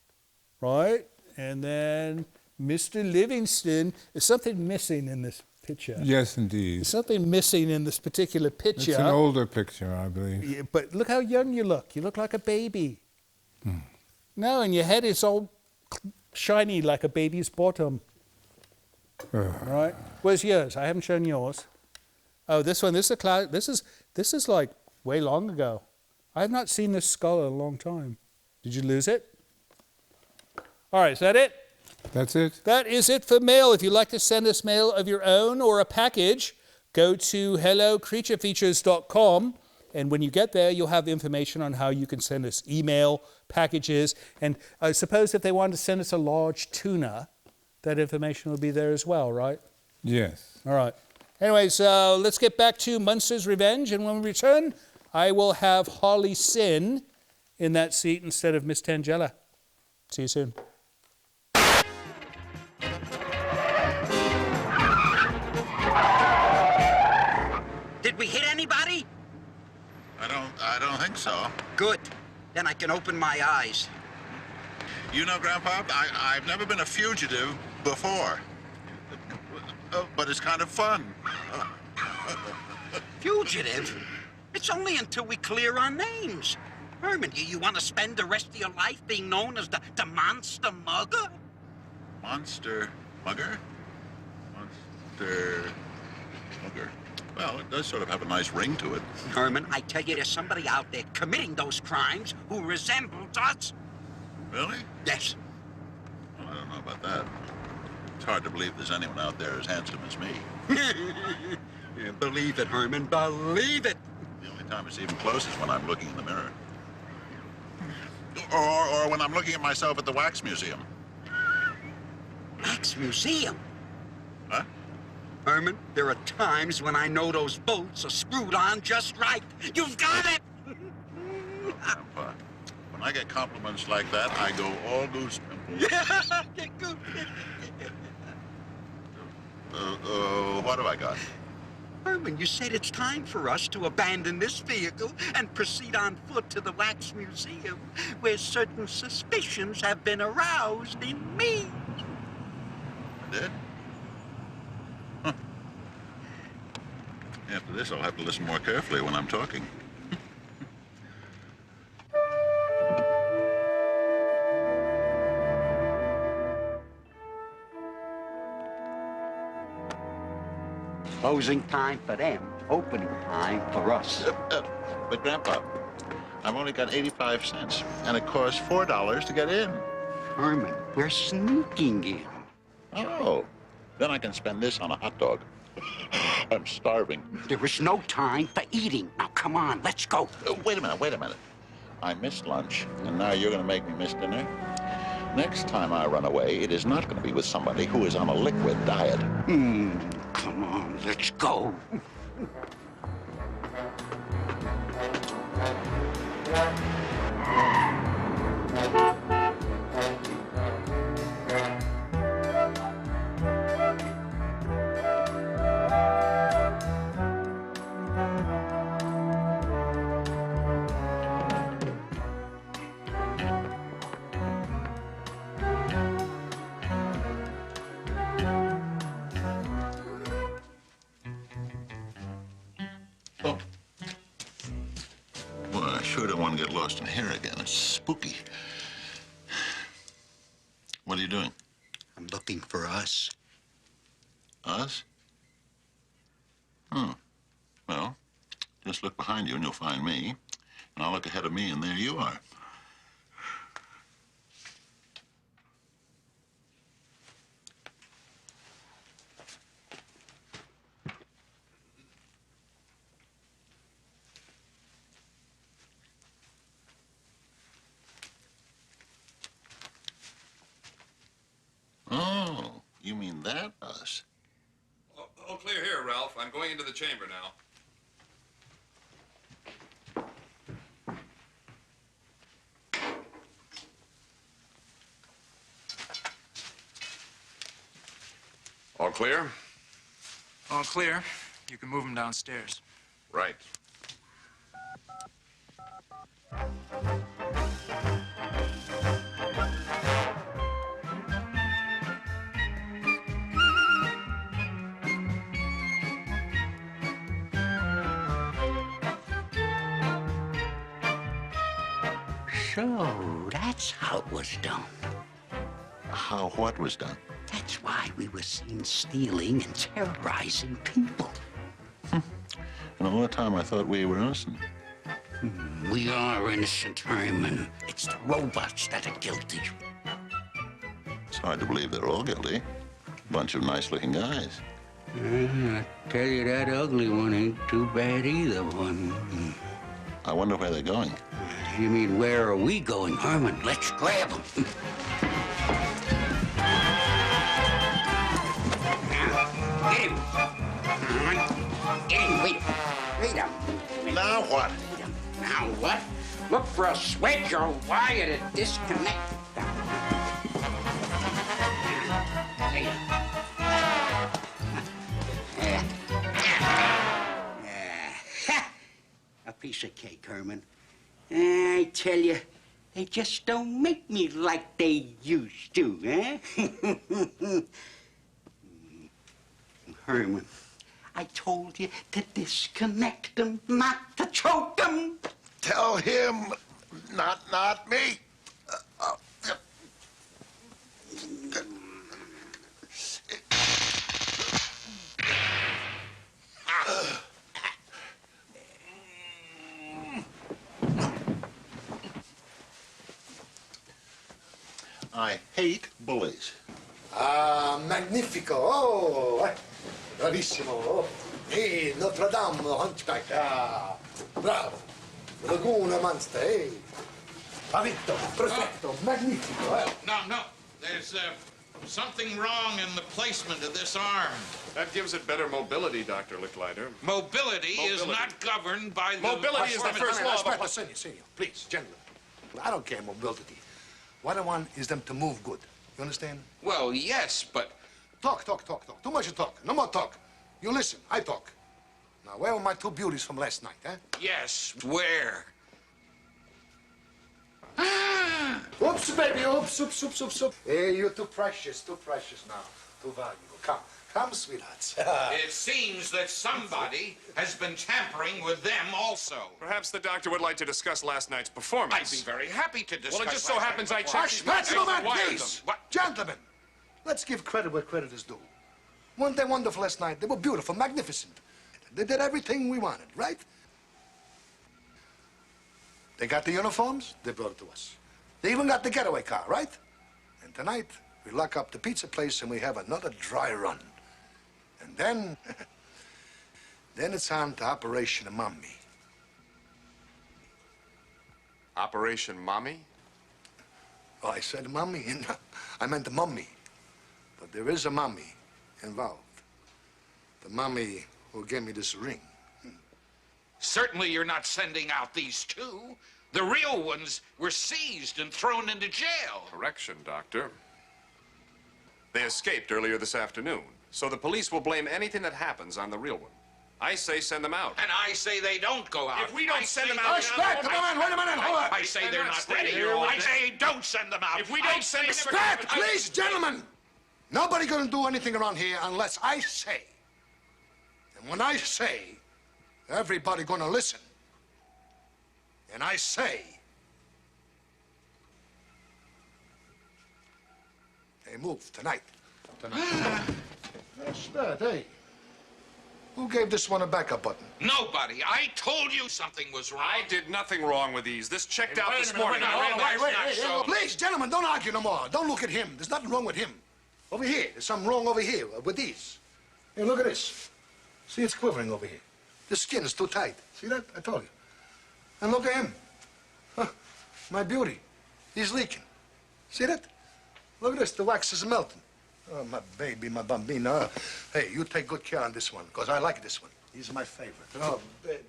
right? And then Mr. Livingston. There's something missing in this picture. Yes, indeed. There's something missing in this particular picture. It's an older picture, I believe. Yeah, but look how young you look. You look like a baby. No, and your head is all shiny like a baby's bottom. Right? Where's yours? I haven't shown yours. Oh, this one. This is like way long ago. I have not seen this skull in a long time. Did you lose it? All right, is that it? That's it. That is it for mail. If you'd like to send us mail of your own or a package, go to hellocreaturefeatures.com. And when you get there, you'll have information on how you can send us email, packages. And I suppose if they wanted to send us a large tuna, that information will be there as well, right? Yes. All right. Anyways, let's get back to Munster's Revenge. And when we return, I will have Harley Cyn in that seat instead of Miss Tangella. See you soon. Did we hit anybody? I don't think so. Good. Then I can open my eyes. You know, Grandpa, I've never been a fugitive before. But it's kind of fun. Fugitive? It's only until we clear our names. Herman, you want to spend the rest of your life being known as the Monster Mugger? Monster Mugger? Monster Mugger. Well, it does sort of have a nice ring to it. Herman, I tell you, there's somebody out there committing those crimes who resembles us. Really? Yes. Well, I don't know about that. It's hard to believe there's anyone out there as handsome as me. Yeah, believe it, Herman, believe it. The only time it's even close is when I'm looking in the mirror. Or when I'm looking at myself at the Wax Museum. Wax Museum? Huh? Herman, there are times when I know those bolts are screwed on just right. You've got it! Grandpa, when I get compliments like that, I go all goose pimples. What have I got? Herman, you said it's time for us to abandon this vehicle and proceed on foot to the Wax Museum, where certain suspicions have been aroused in me. I did? Huh. After this, I'll have to listen more carefully when I'm talking. Closing time for them, opening time for us. But, Grandpa, I've only got 85 cents, and it costs $4 to get in. Herman, we're sneaking in. Oh, then I can spend this on a hot dog. I'm starving. There is no time for eating. Now, come on, let's go. Wait a minute. I missed lunch, and now you're going to make me miss dinner? Next time I run away, it is not going to be with somebody who is on a liquid diet. Come on, let's go. Well, I sure don't want to get lost in here again. It's spooky. What are you doing? I'm looking for us. Us? Oh. Well, just look behind you and you'll find me. And I'll look ahead of me and there you are. Oh, you mean that us? All clear here, Ralph. I'm going into the chamber now. All clear? All clear. You can move them downstairs. Right. So, that's how it was done. How what was done? That's why we were seen stealing and terrorizing people. And all the time I thought we were innocent. We are innocent, Herman. It's the robots that are guilty. It's hard to believe they're all guilty. Bunch of nice-looking guys. I tell you, that ugly one ain't too bad either. I wonder where they're going. You mean, where are we going, Herman? Let's grab them. Get him. Get him. Wait up. Now what? Now what? Look for a switch or wire to disconnect. A piece of cake, Herman. I tell you, they just don't make me like they used to, eh? Herman, I told you to disconnect them, not to choke them. Tell him, not me. I hate bullies. Ah, magnifico. Oh, bravissimo. Hey, Notre Dame, Hunchback. Ah, bravo. Laguna, Munster. Hey. Pavito, perfetto, magnifico. Eh? No. There's something wrong in the placement of this arm. That gives it better mobility, Dr. Licklider. Mobility is not governed by the... Mobility is the first law of a... Senor, please, gentlemen. I don't care mobility. What I want is them to move good. You understand? Well, yes, but... Talk. Too much you talk. No more talk. You listen, I talk. Now, where were my two beauties from last night, huh? Yes, where? Oops, baby, oops. Hey, you're too precious now. Too valuable. Come, sweethearts. It seems that somebody has been tampering with them also. Perhaps the doctor would like to discuss last night's performance. I'd be very happy to discuss. Well, it just so happens I checked... Gentlemen, please! Gentlemen, let's give credit where credit is due. Weren't they wonderful last night? They were beautiful, magnificent. They did everything we wanted, right? They got the uniforms, they brought it to us. They even got the getaway car, right? And tonight, we lock up the pizza place and we have another dry run. And then, then it's on to Operation Mommy. Operation Mommy? Oh, I said mommy, and I meant the mummy. But there is a mommy involved. The mommy who gave me this ring. Certainly you're not sending out these two. The real ones were seized and thrown into jail. Correction, Doctor. They escaped earlier this afternoon, so the police will blame anything that happens on the real one. I say send them out. And I say they don't go out. If we don't send them out... Respect! Come on, wait a minute, hold on. I say they're not ready. I say don't send them out. If we don't send them... Respect, please, gentlemen! Nobody gonna do anything around here unless I say. And when I say, everybody gonna listen. And I say... They move tonight. That's that, hey. Who gave this one a backup button? Nobody. I told you something was wrong. I did nothing wrong with these. This checked out this morning. Wait. Please, gentlemen, don't argue no more. Don't look at him. There's nothing wrong with him. Over here. There's something wrong over here with these. Hey, look at this. See, it's quivering over here. The skin is too tight. See that? I told you. And look at him. Huh. My beauty. He's leaking. See that? Look at this. The wax is melting. Oh, my baby, my bambina. Hey, you take good care on this one, because I like this one. He's my favorite. Oh, baby.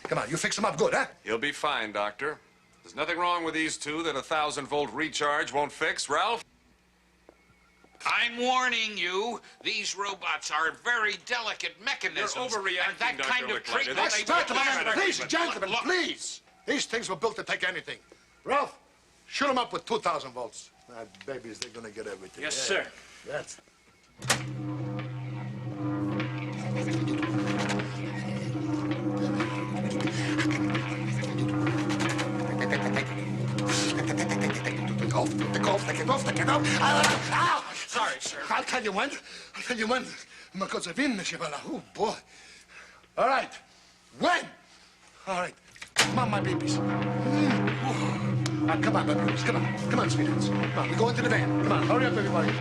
Come on, you fix him up good, huh? He'll be fine, Doctor. There's nothing wrong with these two that a 1,000-volt recharge won't fix. Ralph? I'm warning you, these robots are very delicate mechanisms. You're overreacting, and that Dr. kind of Licklider. treatment... Please, gentlemen, please. These things were built to take anything. Ralph, shoot them up with 2,000 volts. My babies, they're gonna get everything. Yes, sir. That's... Take it off. Ow! Sorry, sir. I'll tell you when. Because of him, oh, boy. All right. When? All right. Come on, my babies. Come on, my babies. Come on, sweethearts. Come on, we go into the van. Come on, hurry up, everybody.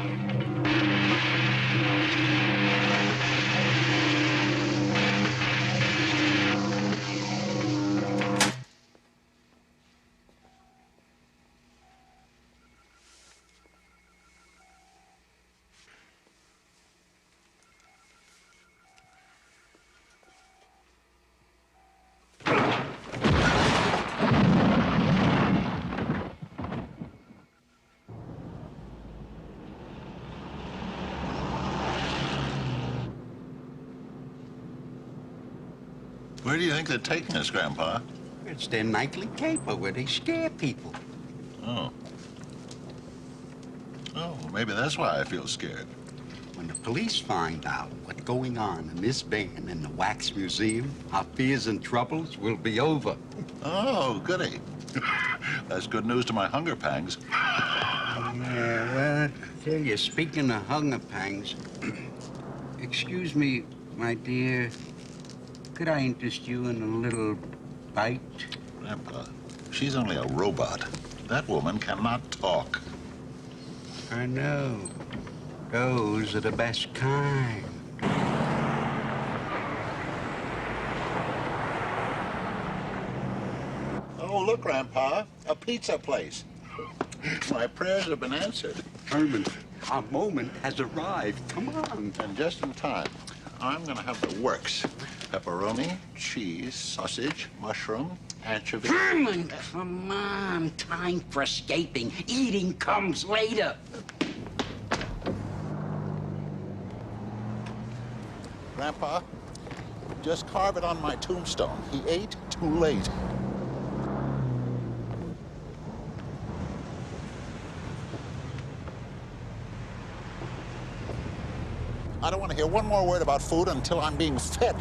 Where do you think they're taking us, Grandpa? It's their nightly caper where they scare people. Oh. Oh, maybe that's why I feel scared. When the police find out what's going on in this van in the Wax Museum, our fears and troubles will be over. Oh, goody. That's good news to my hunger pangs. Yeah, well, I tell you, speaking of hunger pangs, excuse me, my dear, could I interest you in a little bite? Grandpa, she's only a robot. That woman cannot talk. I know. Those are the best kind. Oh, look, Grandpa, a pizza place. My prayers have been answered. Herman, our moment has arrived. Come on. And just in time. I'm gonna have the works. Pepperoni, cheese, sausage, mushroom, anchovy. Herman, come on. Time for escaping. Eating comes later. Grandpa, just carve it on my tombstone. He ate too late. I don't want to hear one more word about food until I'm being fed.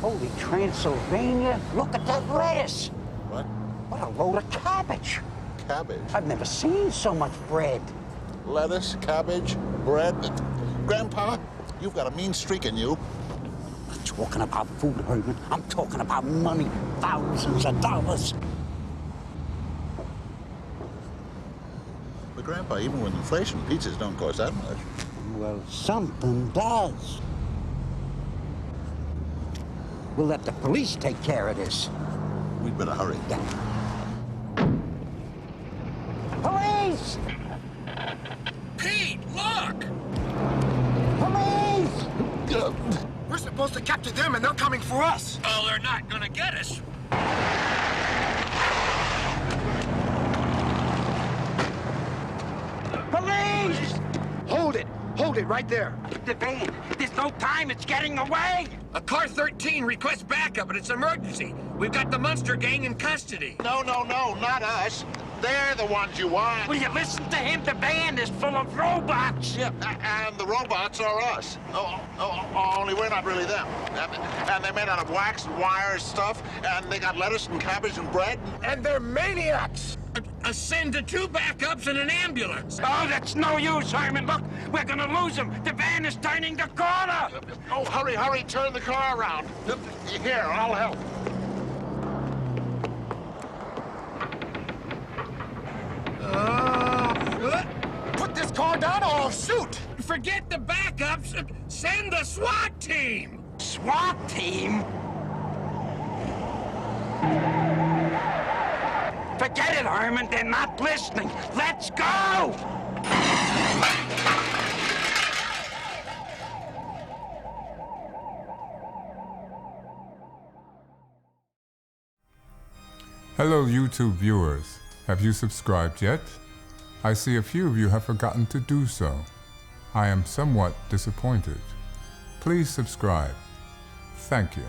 Holy Transylvania, look at that lettuce. What? What a load of cabbage. Cabbage? I've never seen so much bread. Lettuce, cabbage, bread. Grandpa, you've got a mean streak in you. I'm talking about food, Herman. I'm talking about money. Thousands of dollars. But Grandpa, even with inflation, pizzas don't cost that much. Well, something does. We'll let the police take care of this. We'd better hurry. Police! Pete, look! Police! We're supposed to capture them, and they're coming for us. Oh, they're not gonna get us. Police! Hold it! Hold it right there. The van. There's no time. It's getting away. A car 13 requests backup, and it's emergency. We've got the Munster gang in custody. No, not us. They're the ones you want. Will you listen to him? The van is full of robots. Yeah, and the robots are us. Only we're not really them. And they're made out of wax and wire stuff, and they got lettuce and cabbage and bread. And they're maniacs. Send to 2 backups and an ambulance. Oh, that's no use, Herman. Look, we're gonna lose him. The van is turning the corner. Oh, hurry, turn the car around. Here, I'll help. Put this car down or I'll shoot. Forget the backups. Send the SWAT team. SWAT team? Forget it, Herman. They're not listening. Let's go! Hello, YouTube viewers. Have you subscribed yet? I see a few of you have forgotten to do so. I am somewhat disappointed. Please subscribe. Thank you.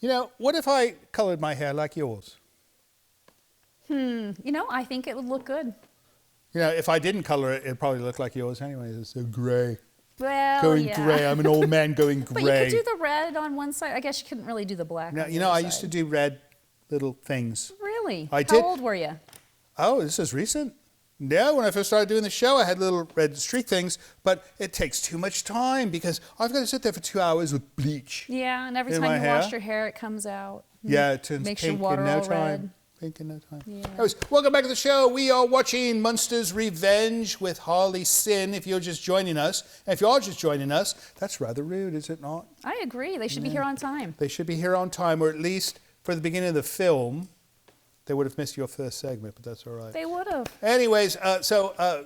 You know, what if I colored my hair like yours? You know, I think it would look good. You know, if I didn't color it, it'd probably look like yours anyway. It's so gray. Well, Going yeah. gray. I'm an old man going gray. But you could do the red on one side. I guess you couldn't really do the black. Now, on you the know, other I used to side. do red little things. Really? I How did. old were you? Oh, this is recent. Yeah, when I first started doing the show, I had little red streak things, but it takes too much time because I've got to sit there for 2 hours with bleach. Yeah, and every in time my you hair. wash your hair, it comes out. Yeah, it turns Makes pink your water in no all time. red. Pink in no time. Yeah. Anyways, welcome back to the show. We are watching Munster's Revenge with Harley Cyn. If you're just joining us, and if you are just joining us, that's rather rude, is it not? I agree. They should be here on time. They should be here on time, or at least for the beginning of the film. They would have missed your first segment, but that's all right. They would have. Anyways,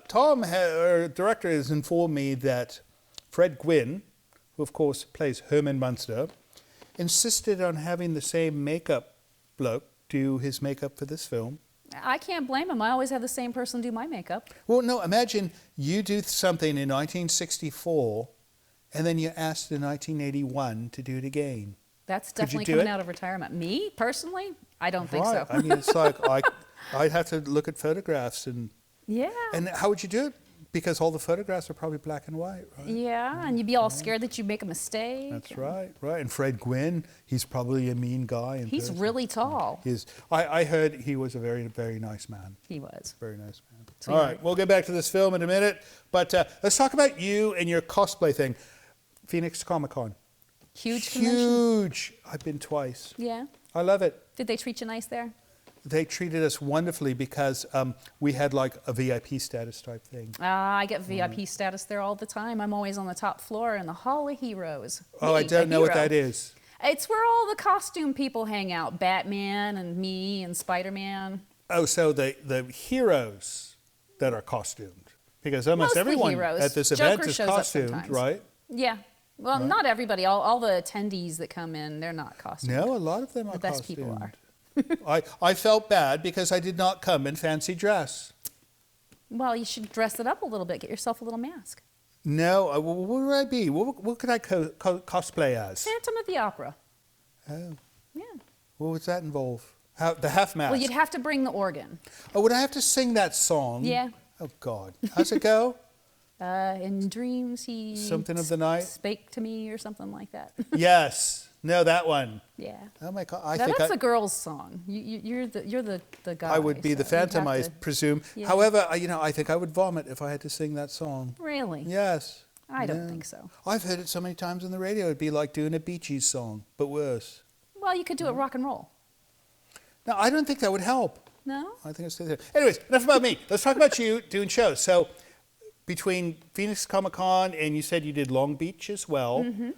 Tom, our director, has informed me that Fred Gwynne, who of course plays Herman Munster, insisted on having the same makeup bloke do his makeup for this film. I can't blame him. I always have the same person do my makeup. Well, no, imagine you do something in 1964 and then you're asked in 1981 to do it again. That's definitely coming out of retirement. Me, personally, I don't think so. I mean, it's like I'd have to look at photographs and... Yeah. And how would you do it? Because all the photographs are probably black and white, right? Yeah, and you'd be all scared that you make a mistake. That's right. And Fred Gwynne, he's probably a mean guy. He's really tall. I heard he was a very, very nice man. He was. Very nice man. Sweet. All right, we'll get back to this film in a minute. But let's talk about you and your cosplay thing. Phoenix Comic-Con. Huge convention. Huge. I've been twice. Yeah. I love it. Did they treat you nice there? They treated us wonderfully because we had like a VIP status type thing. I get VIP status there all the time. I'm always on the top floor in the Hall of Heroes. Oh, I don't know what that is. It's where all the costume people hang out. Batman and me and Spider-Man. Oh, so the heroes that are costumed. Because almost everyone at this event is costumed, right? Yeah. Well, not everybody. All the attendees that come in, they're not costumed. No, a lot of them are costumed. The best people are. I felt bad because I did not come in fancy dress. Well, you should dress it up a little bit. Get yourself a little mask. No, what would I be? What could I cosplay as? Phantom of the Opera. Oh. Yeah. What would that involve? The half mask? Well, you'd have to bring the organ. Oh, would I have to sing that song? Yeah. Oh, God. How's it go? In dreams he... Something of the night? Spake to me or something like that. Yes. No, that one. Yeah. Oh my God! That's a girl's song. You're the guy. I would be the Phantom, I presume. Yeah. However, I think I would vomit if I had to sing that song. Really? Yes. I don't think so. I've heard it so many times on the radio. It'd be like doing a Bee Gees song, but worse. Well, you could do it rock and roll. No, I don't think that would help. No. I think it's there. Anyways, enough about me. Let's talk about you doing shows. So, between Phoenix Comic-Con and you said you did Long Beach as well. Mm-hmm.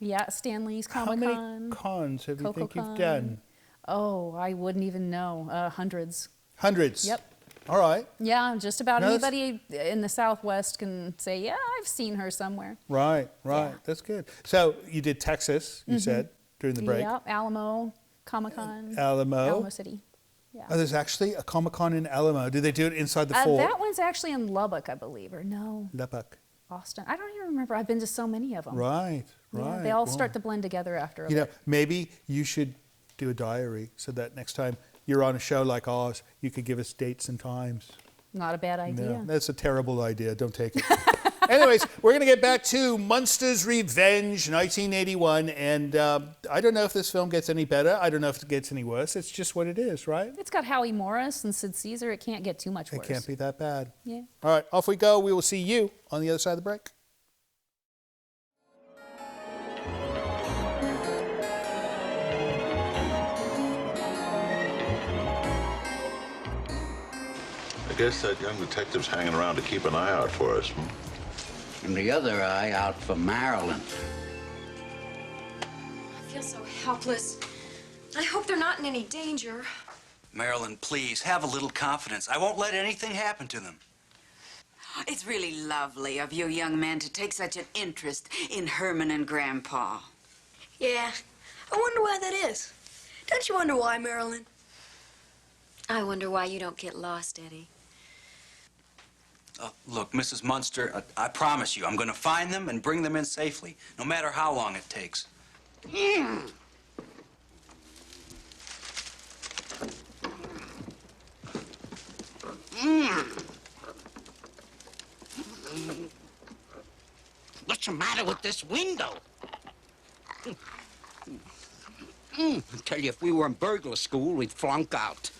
Yeah, Stanley's Comic-Con. How many cons have you think you've done? Oh, I wouldn't even know. Hundreds. Hundreds? Yep. All right. Yeah, just about anybody in the Southwest can say, yeah, I've seen her somewhere. Right. Yeah. That's good. So you did Texas, you said, during the break. Yep, Alamo, Comic-Con. Alamo City. Yeah. Oh, there's actually a Comic-Con in Alamo. Do they do it inside the fort? That one's actually in Lubbock, I believe, or no? Lubbock. Austin. I don't even remember. I've been to so many of them. Right. Yeah, they all start to blend together after a bit. Maybe you should do a diary so that next time you're on a show like ours, you could give us dates and times. Not a bad idea. No, that's a terrible idea. Don't take it. Anyways, we're going to get back to Munster's Revenge, 1981. And I don't know if this film gets any better. I don't know if it gets any worse. It's just what it is, right? It's got Howie Morris and Sid Caesar. It can't get too much worse. It can't be that bad. Yeah. All right, off we go. We will see you on the other side of the break. I guess that young detective's hanging around to keep an eye out for us. And the other eye out for Marilyn. I feel so helpless. I hope they're not in any danger. Marilyn, please, have a little confidence. I won't let anything happen to them. It's really lovely of you young men to take such an interest in Herman and Grandpa. Yeah, I wonder why that is. Don't you wonder why, Marilyn? I wonder why you don't get lost, Eddie. Look, Mrs. Munster, I promise you, I'm going to find them and bring them in safely, no matter how long it takes. What's the matter with this window? I tell you, if we were in burglar school, we'd flunk out.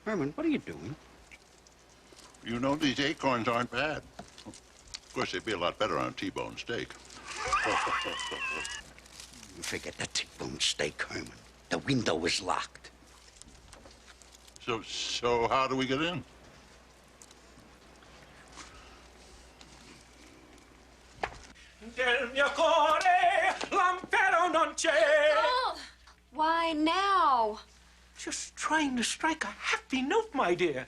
Herman, what are you doing? You know, these acorns aren't bad. Of course, they'd be a lot better on a T-bone steak. Forget the T-bone steak, Herman. The window is locked. So how do we get in? Oh, why now? Just trying to strike a happy note, my dear.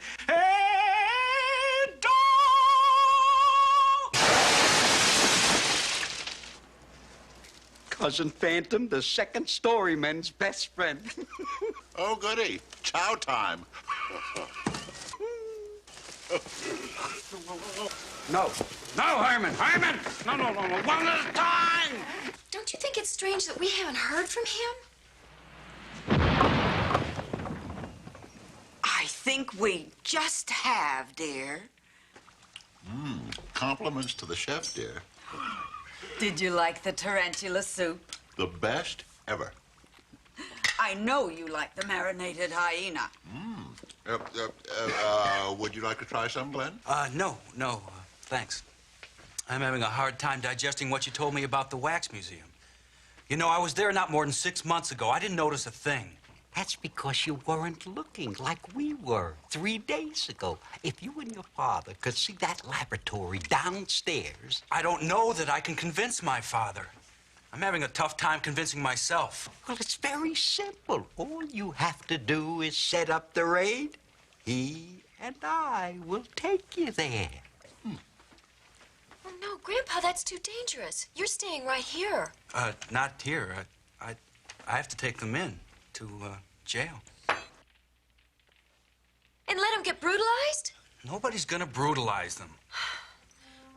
Cousin Phantom, the second-story men's best friend. Oh, goody. Chow time. No. No, Herman! Herman! No, one at a time! Don't you think it's strange that we haven't heard from him? I think we just have, dear. Compliments to the chef, dear. Did you like the tarantula soup? The best ever. I know you like the marinated hyena. Would you like to try some, Glenn? No, thanks. I'm having a hard time digesting what you told me about the wax museum. You know, I was there not more than 6 months ago. I didn't notice a thing. That's because you weren't looking like we were 3 days ago. If you and your father could see that laboratory downstairs... I don't know that I can convince my father. I'm having a tough time convincing myself. Well, it's very simple. All you have to do is set up the raid. He and I will take you there. Oh, no, Grandpa, that's too dangerous. You're staying right here. Not here. I have to take them in to, jail. And let him get brutalized? Nobody's gonna brutalize them.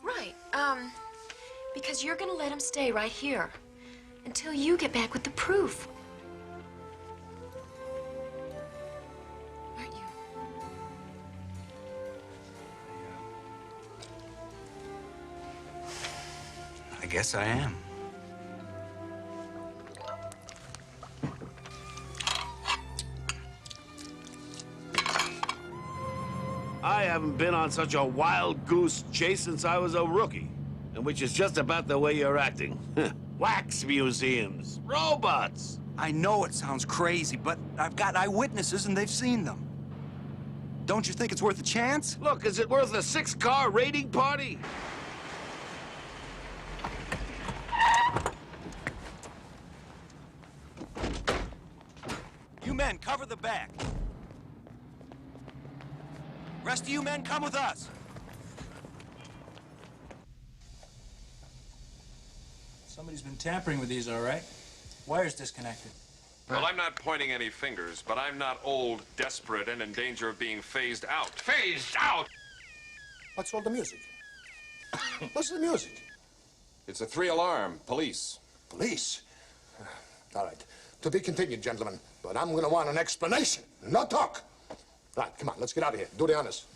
Right, because you're gonna let him stay right here until you get back with the proof. Aren't you? I guess I am. I haven't been on such a wild goose chase since I was a rookie, and which is just about the way you're acting. Wax museums, robots. I know it sounds crazy, but I've got eyewitnesses and they've seen them. Don't you think it's worth a chance? Look, is it worth a 6-car raiding party? You men, cover the back. Rest of you men, come with us. Somebody's been tampering with these, all right. Wire's disconnected. Well, I'm not pointing any fingers, but I'm not old, desperate, and in danger of being phased out. Phased out? What's all the music? What's the music? It's a 3-alarm. Police. Police? All right. To be continued, gentlemen. But I'm gonna want an explanation, not talk. Right, come on, let's get out of here. Do the honors.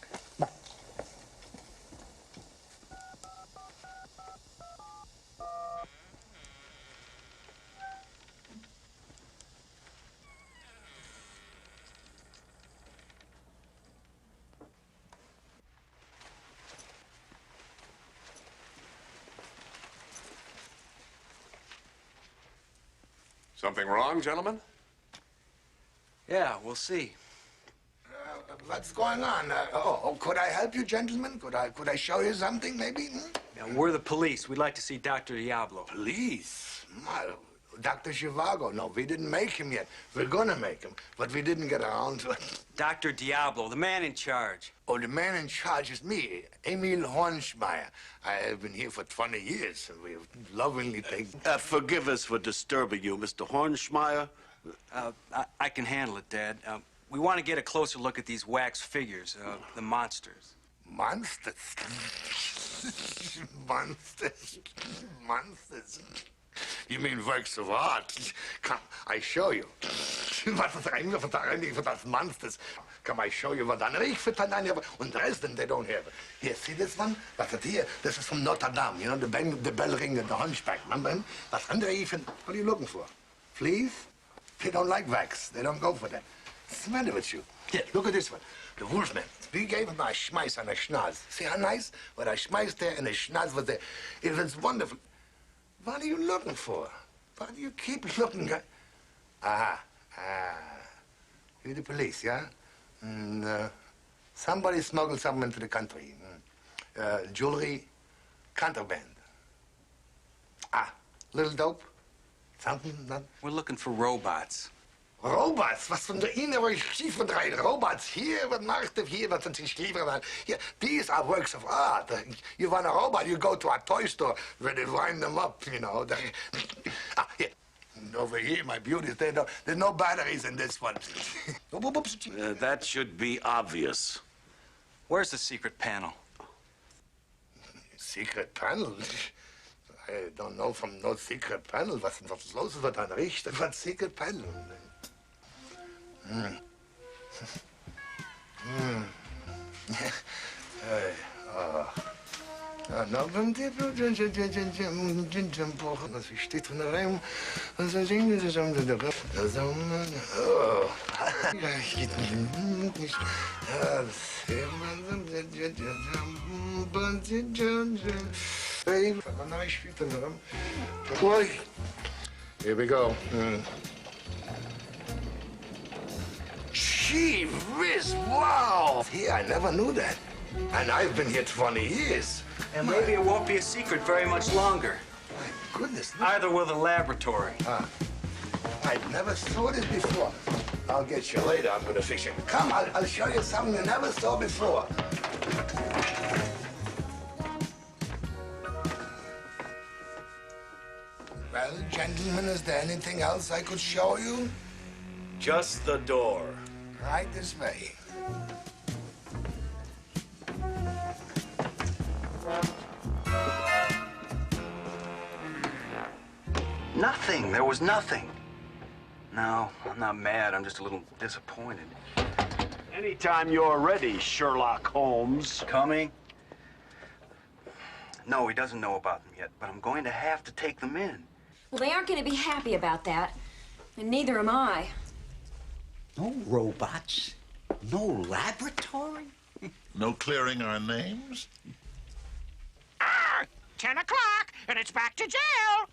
Something wrong, gentlemen? Yeah, we'll see. What's going on? Could I help you, gentlemen? Could I show you something, maybe? Yeah, we're the police. We'd like to see Dr. Diablo. Police? Dr. Zhivago. No, we didn't make him yet. We're gonna make him, but we didn't get around to it. Dr. Diablo, the man in charge. Oh, the man in charge is me, Emil Hornschmeyer. I have been here for 20 years, and we have lovingly taken... Forgive us for disturbing you, Mr. Hornschmeyer. I can handle it, Dad. We want to get a closer look at these wax figures, the monsters. Monsters? Monsters? You mean works of art? Come, I show you. Was ist eigentlich für das Monsters? Come, I show you what andere ich für Tanania und Dresden they don't have it. Here, see this one? Was is here? This is from Notre Dame. You know, the bell ring and the hunchback. Remember? Was andere ich what are you looking for? Fleas? They don't like wax. They don't go for that. What's the matter with you? Here, look at this one. The Wolfman. We gave him a schmeiß and a schnaz. See how nice? What I schmeiß there and a schnaz was there. It was wonderful. What are you looking for? Why do you keep looking at... You're the police, yeah? And, somebody smuggled something into the country. Jewelry, contraband. Little dope? Something? Not... We're looking for robots. Robots? Was von der Ihnen, wo ich schief von drei Robots? Hier, was macht ihr hier, was sind Sie geschrieben? Here, these are works of art. You want a robot, you go to a toy store where they wind them up, you know. Here, over here, my beauties, there's no batteries in this one. That should be obvious. Where's the secret panel? Secret panel? I don't know from no secret panel. Was los wird dann richten? Was secret panel? Was steht von der Reim? Here we go. Gee whiz, wow! Here, I never knew that. And I've been here 20 years. And maybe it won't be a secret very much longer. My goodness. Either will the laboratory. I never saw this before. I'll get you later. I'm gonna fix it. Come, I'll show you something you never saw before. Well, gentlemen, is there anything else I could show you? Just the door. Right this way. Nothing. There was nothing. No, I'm not mad. I'm just a little disappointed. Anytime you're ready, Sherlock Holmes. Coming? No, he doesn't know about them yet, but I'm going to have to take them in. Well, they aren't going to be happy about that. And neither am I. No robots. No laboratory. No clearing our names? 10 o'clock, and it's back to jail.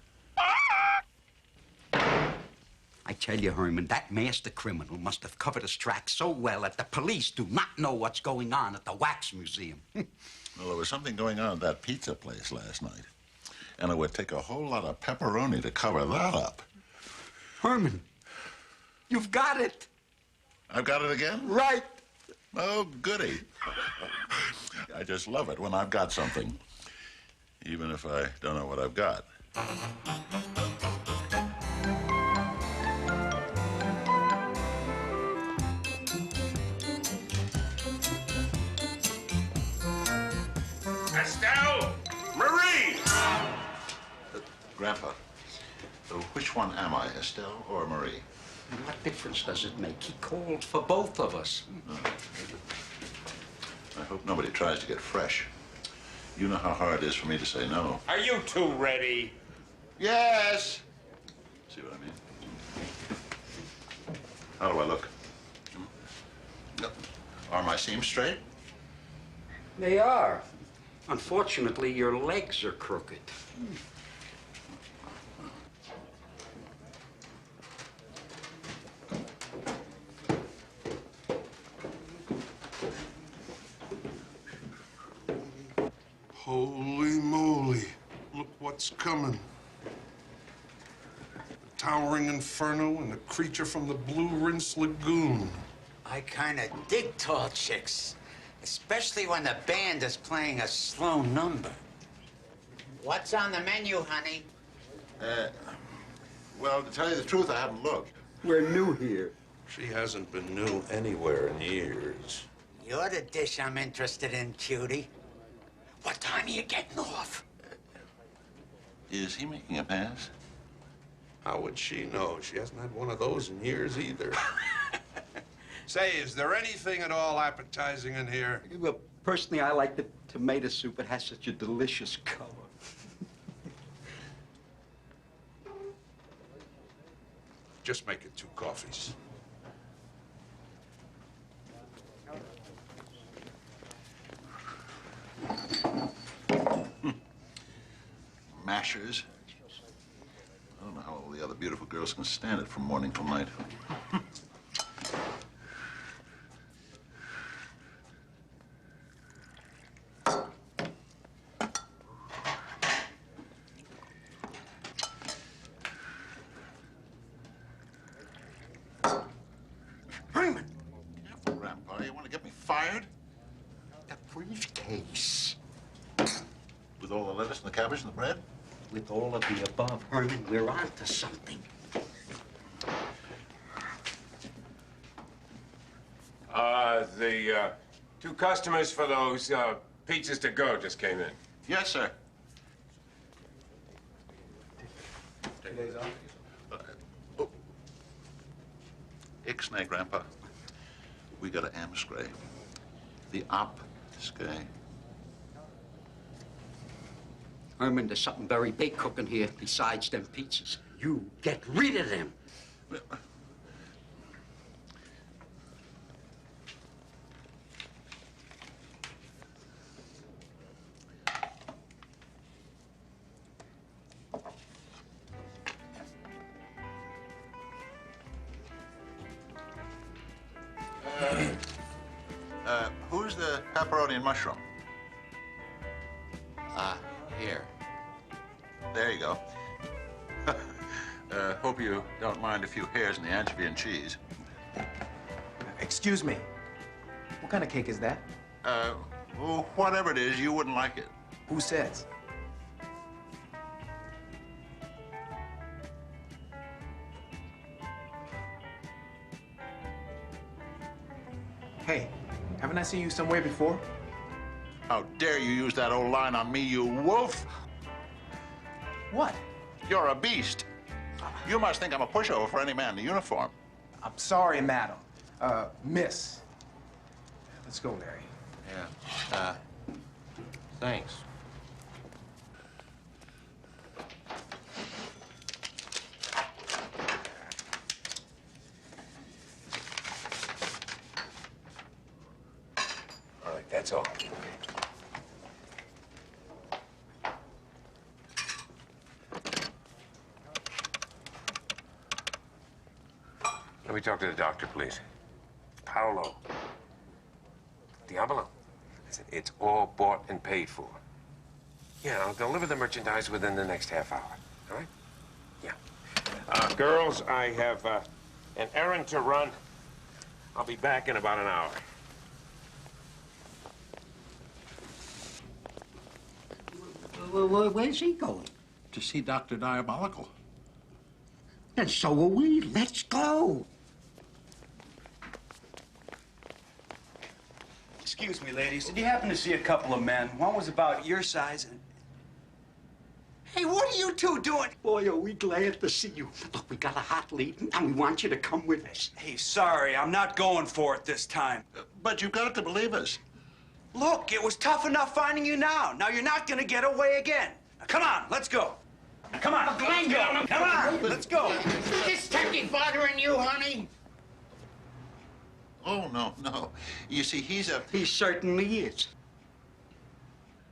I tell you, Herman, that master criminal must have covered his tracks so well that the police do not know what's going on at the Wax Museum. Well, there was something going on at that pizza place last night. And it would take a whole lot of pepperoni to cover that up. Herman, you've got it. I've got it again? Right. Oh, goody. I just love it when I've got something, even if I don't know what I've got. Estelle! Marie! Grandpa, which one am I, Estelle or Marie? What difference does it make? He called for both of us. I hope nobody tries to get fresh. You know how hard it is for me to say no. Are you two ready? Yes! See what I mean? How do I look? Are my seams straight? They are. Unfortunately, your legs are crooked. Holy moly. Look what's coming. A towering inferno and a creature from the Blue Rinse Lagoon. I kind of dig tall chicks, especially when the band is playing a slow number. What's on the menu, honey? Well, to tell you the truth, I haven't looked. We're new here. She hasn't been new anywhere in years. You're the dish I'm interested in, cutie. What time are you getting off? Is he making a pass? How would she know? She hasn't had one of those in years either. Say, is there anything at all appetizing in here? Well, personally, I like the tomato soup. It has such a delicious color. Just make it 2 coffees. Mashers. I don't know how all the other beautiful girls can stand it from morning till night. Herman! Careful, Grandpa. You want to get me fired? The briefcase. With all the lettuce and the cabbage and the bread? With all of the above, Herman, we're on to something. The 2 customers for those pizzas to go just came in. Yes, sir. Ixnay, Grandpa. We got an amscray. The op-scay. Herman, there's something very big cooking here besides them pizzas. You get rid of them. Who's the pepperoni and mushroom? Here. There you go. Hope you don't mind a few hairs in the anchovy and cheese. Excuse me. What kind of cake is that? Well, whatever it is, you wouldn't like it. Who says? Hey, haven't I seen you somewhere before? How dare you use that old line on me, you wolf? What? You're a beast. You must think I'm a pushover for any man in uniform. I'm sorry, madam. Miss. Let's go, Larry. Yeah. Thanks. All right, that's all. Let me talk to the doctor, please. Paolo. Diabolo. Listen, it's all bought and paid for. Yeah, I'll deliver the merchandise within the next half hour. All right? Yeah. Girls, I have an errand to run. I'll be back in about an hour. Where's he going? To see Dr. Diabolical. And so are we. Let's go. Excuse me, ladies. Did you happen to see a couple of men? One was about your size and... Hey, what are you two doing? Boy, are we glad to see you. Look, we got a hot lead, and we want you to come with us. Hey, sorry, I'm not going for it this time. But you've got to believe us. Look, it was tough enough finding you now. Now you're not gonna get away again. Now, come on, let's go. Come on, let's go. Come on, let's go. Is this turkey bothering you, honey? Oh, no, no. You see, He certainly is.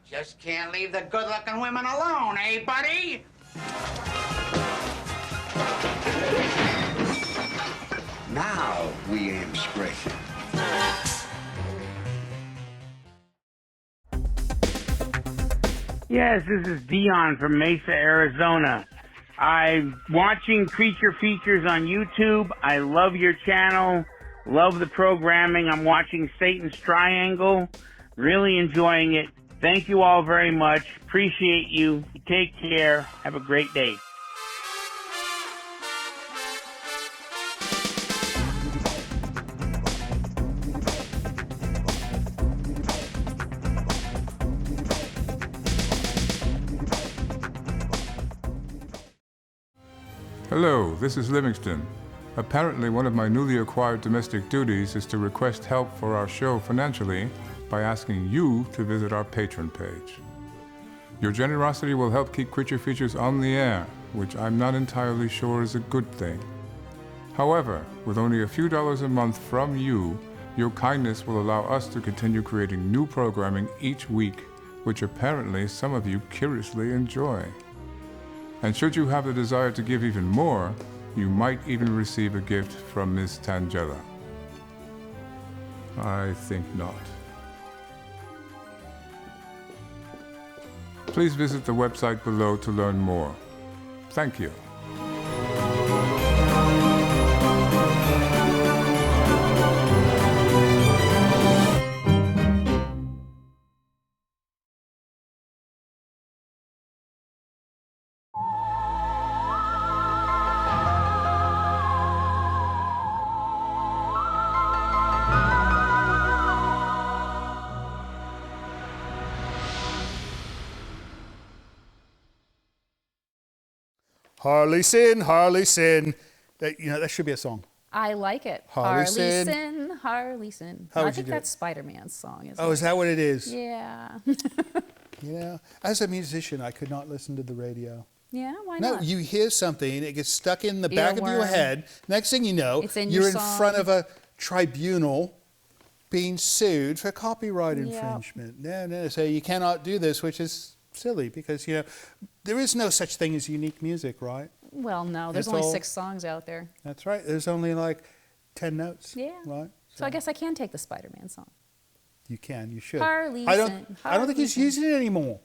Just can't leave the good-looking women alone, eh, buddy? Now we am straight. Yes, this is Dion from Mesa, Arizona. I'm watching Creature Features on YouTube. I love your channel. Love the programming. I'm watching Satan's Triangle. Really enjoying it. Thank you all very much. Appreciate you. Take care. Have a great day. Hello, this is Livingston. Apparently, one of my newly acquired domestic duties is to request help for our show financially by asking you to visit our Patreon page. Your generosity will help keep Creature Features on the air, which I'm not entirely sure is a good thing. However, with only a few dollars a month from you, your kindness will allow us to continue creating new programming each week, which apparently some of you curiously enjoy. And should you have the desire to give even more, you might even receive a gift from Miss Tangella. I think not. Please visit the website below to learn more. Thank you. Harley Cyn, Harley Cyn. That should be a song. I like it. Harley Cyn. Cyn, Harley Cyn. How I would you think do that's it? Spider-Man's song, isn't it? Oh, is that what it is? Yeah. As a musician, I could not listen to the radio. Yeah, why No, not? you hear something, it gets stuck in the back of your Earworm. head. Next thing you know, It's in you're your in song. front of a tribunal being sued for copyright Yep. infringement. No, so you cannot do this, which is silly because, there is no such thing as unique music, right? Well, no, there's It's only all- 6 songs out there. That's right. There's only like 10 notes. Yeah. Right? So I guess I can take the Spider-Man song. You can, you should. Harley I don't Cyn, think he's Harley using it anymore.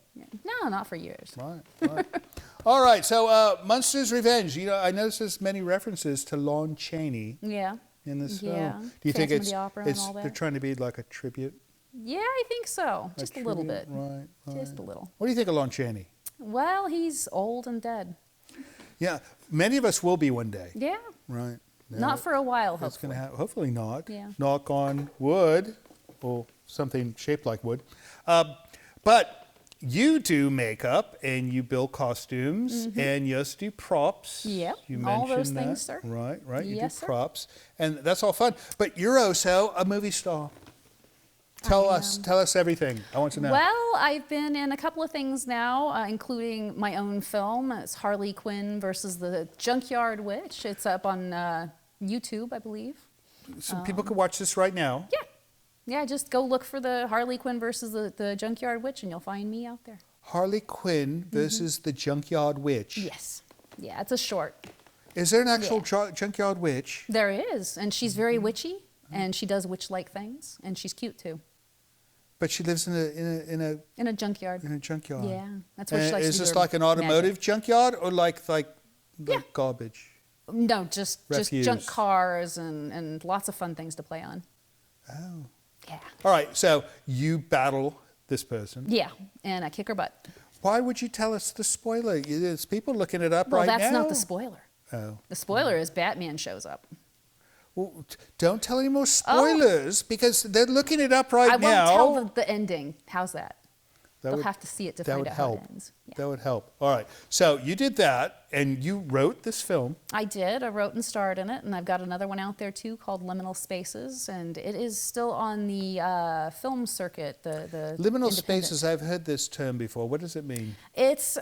No, not for years. Right. All right, so Munster's Revenge. I noticed there's many references to Lon Chaney Yeah. in this Yeah. film. Do you think Phantom of the Opera and all they're that. trying to be like a tribute? Yeah, I think so. Just a little bit. Right. Just a little. What do you think of Lon Chaney? Well, he's old and dead. Yeah, many of us will be one day. Yeah. Right. Not for a while, That's hopefully. going to hopefully not. Yeah. Knock on wood, or something shaped like wood. But you do makeup and you build costumes and you also do props. Yep, You all those mentioned that. things, sir. Right. You Yes, do sir. props, and that's all fun. But you're also a movie star. Tell us everything. I want to know. Well, I've been in a couple of things now, including my own film. It's Harley Cyn versus the Junkyard Witch. It's up on YouTube, I believe. So people can watch this right now. Yeah. Yeah, just go look for the Harley Cyn versus the Junkyard Witch, and you'll find me out there. Harley Cyn versus the Junkyard Witch. Yes. Yeah, it's a short. Is there an actual Junkyard Witch? There is, and she's very witchy, and she does witch-like things, and she's cute too. But she lives in a junkyard. In a junkyard. Yeah, that's where she likes to Is do this her like an automotive magic. junkyard or like garbage? No, just Refuse. junk cars and lots of fun things to play on. Oh. Yeah. All right, so you battle this person. Yeah, and I kick her butt. Why would you tell us the spoiler? There's people looking it up Well, right now. that's not the spoiler. Oh. The spoiler is Batman shows up. Well, don't tell any more spoilers because they're looking it up right I now. won't tell the ending. How's that? That They'll would- have to see it to that find would out how help. it ends. Yeah. That would help. All right, so you did that and you wrote this film. I did. I wrote and starred in it, and I've got another one out there too called Liminal Spaces, and it is still on the film circuit. The Liminal independent. spaces, I've heard this term before. What does it mean? It's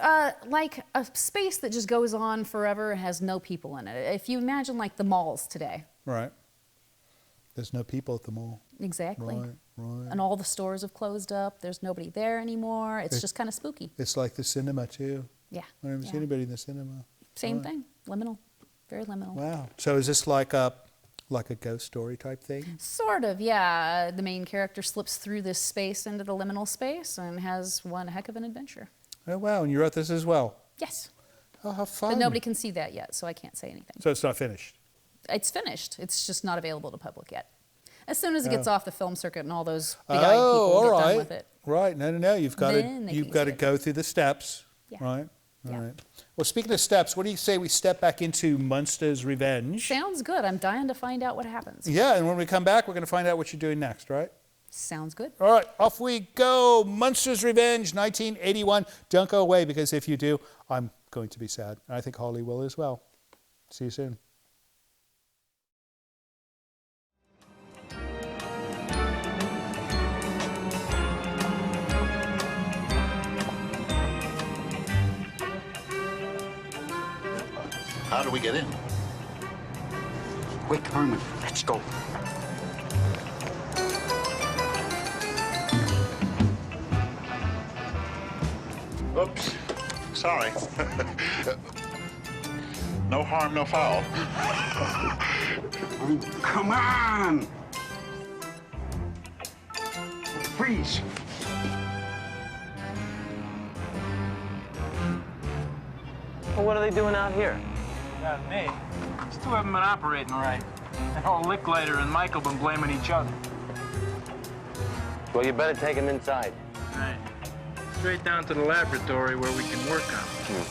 like a space that just goes on forever and has no people in it. If you imagine like the malls today. Right. There's no people at the mall. Exactly. Right. And all the stores have closed up. There's nobody there anymore. It's just kind of spooky. It's like the cinema too. Yeah. I never see anybody in the cinema. Same Right. thing. Liminal. Very liminal. Wow. So is this like a ghost story type thing? Sort of, yeah. The main character slips through this space into the liminal space and has one heck of an adventure. Oh wow! And you wrote this as well. Yes. Oh, how fun! But nobody can see that yet, so I can't say anything. So it's not finished. It's finished. It's just not available to public yet. As soon as it gets Oh. off the film circuit and all those big-eyed people all get right. done with it. Right. No. You've got Then they to can get go through the steps. Yeah. Right. All right. Well, speaking of steps, what do you say we step back into Munster's Revenge? Sounds good. I'm dying to find out what happens. Yeah, and when we come back, we're going to find out what you're doing next, right? Sounds good. All right, off we go. Munster's Revenge, 1981. Don't go away, because if you do, I'm going to be sad. And I think Harley will as well. See you soon. How do we get in? Quick, Herman, let's go. Oops. Sorry. No harm, no foul. Come on! Freeze! Well, what are they doing out here? Not me. These two haven't been operating right. And old Licklighter and Michael been blaming each other. Well, you better take them inside. Right. Straight down to the laboratory where we can work on them.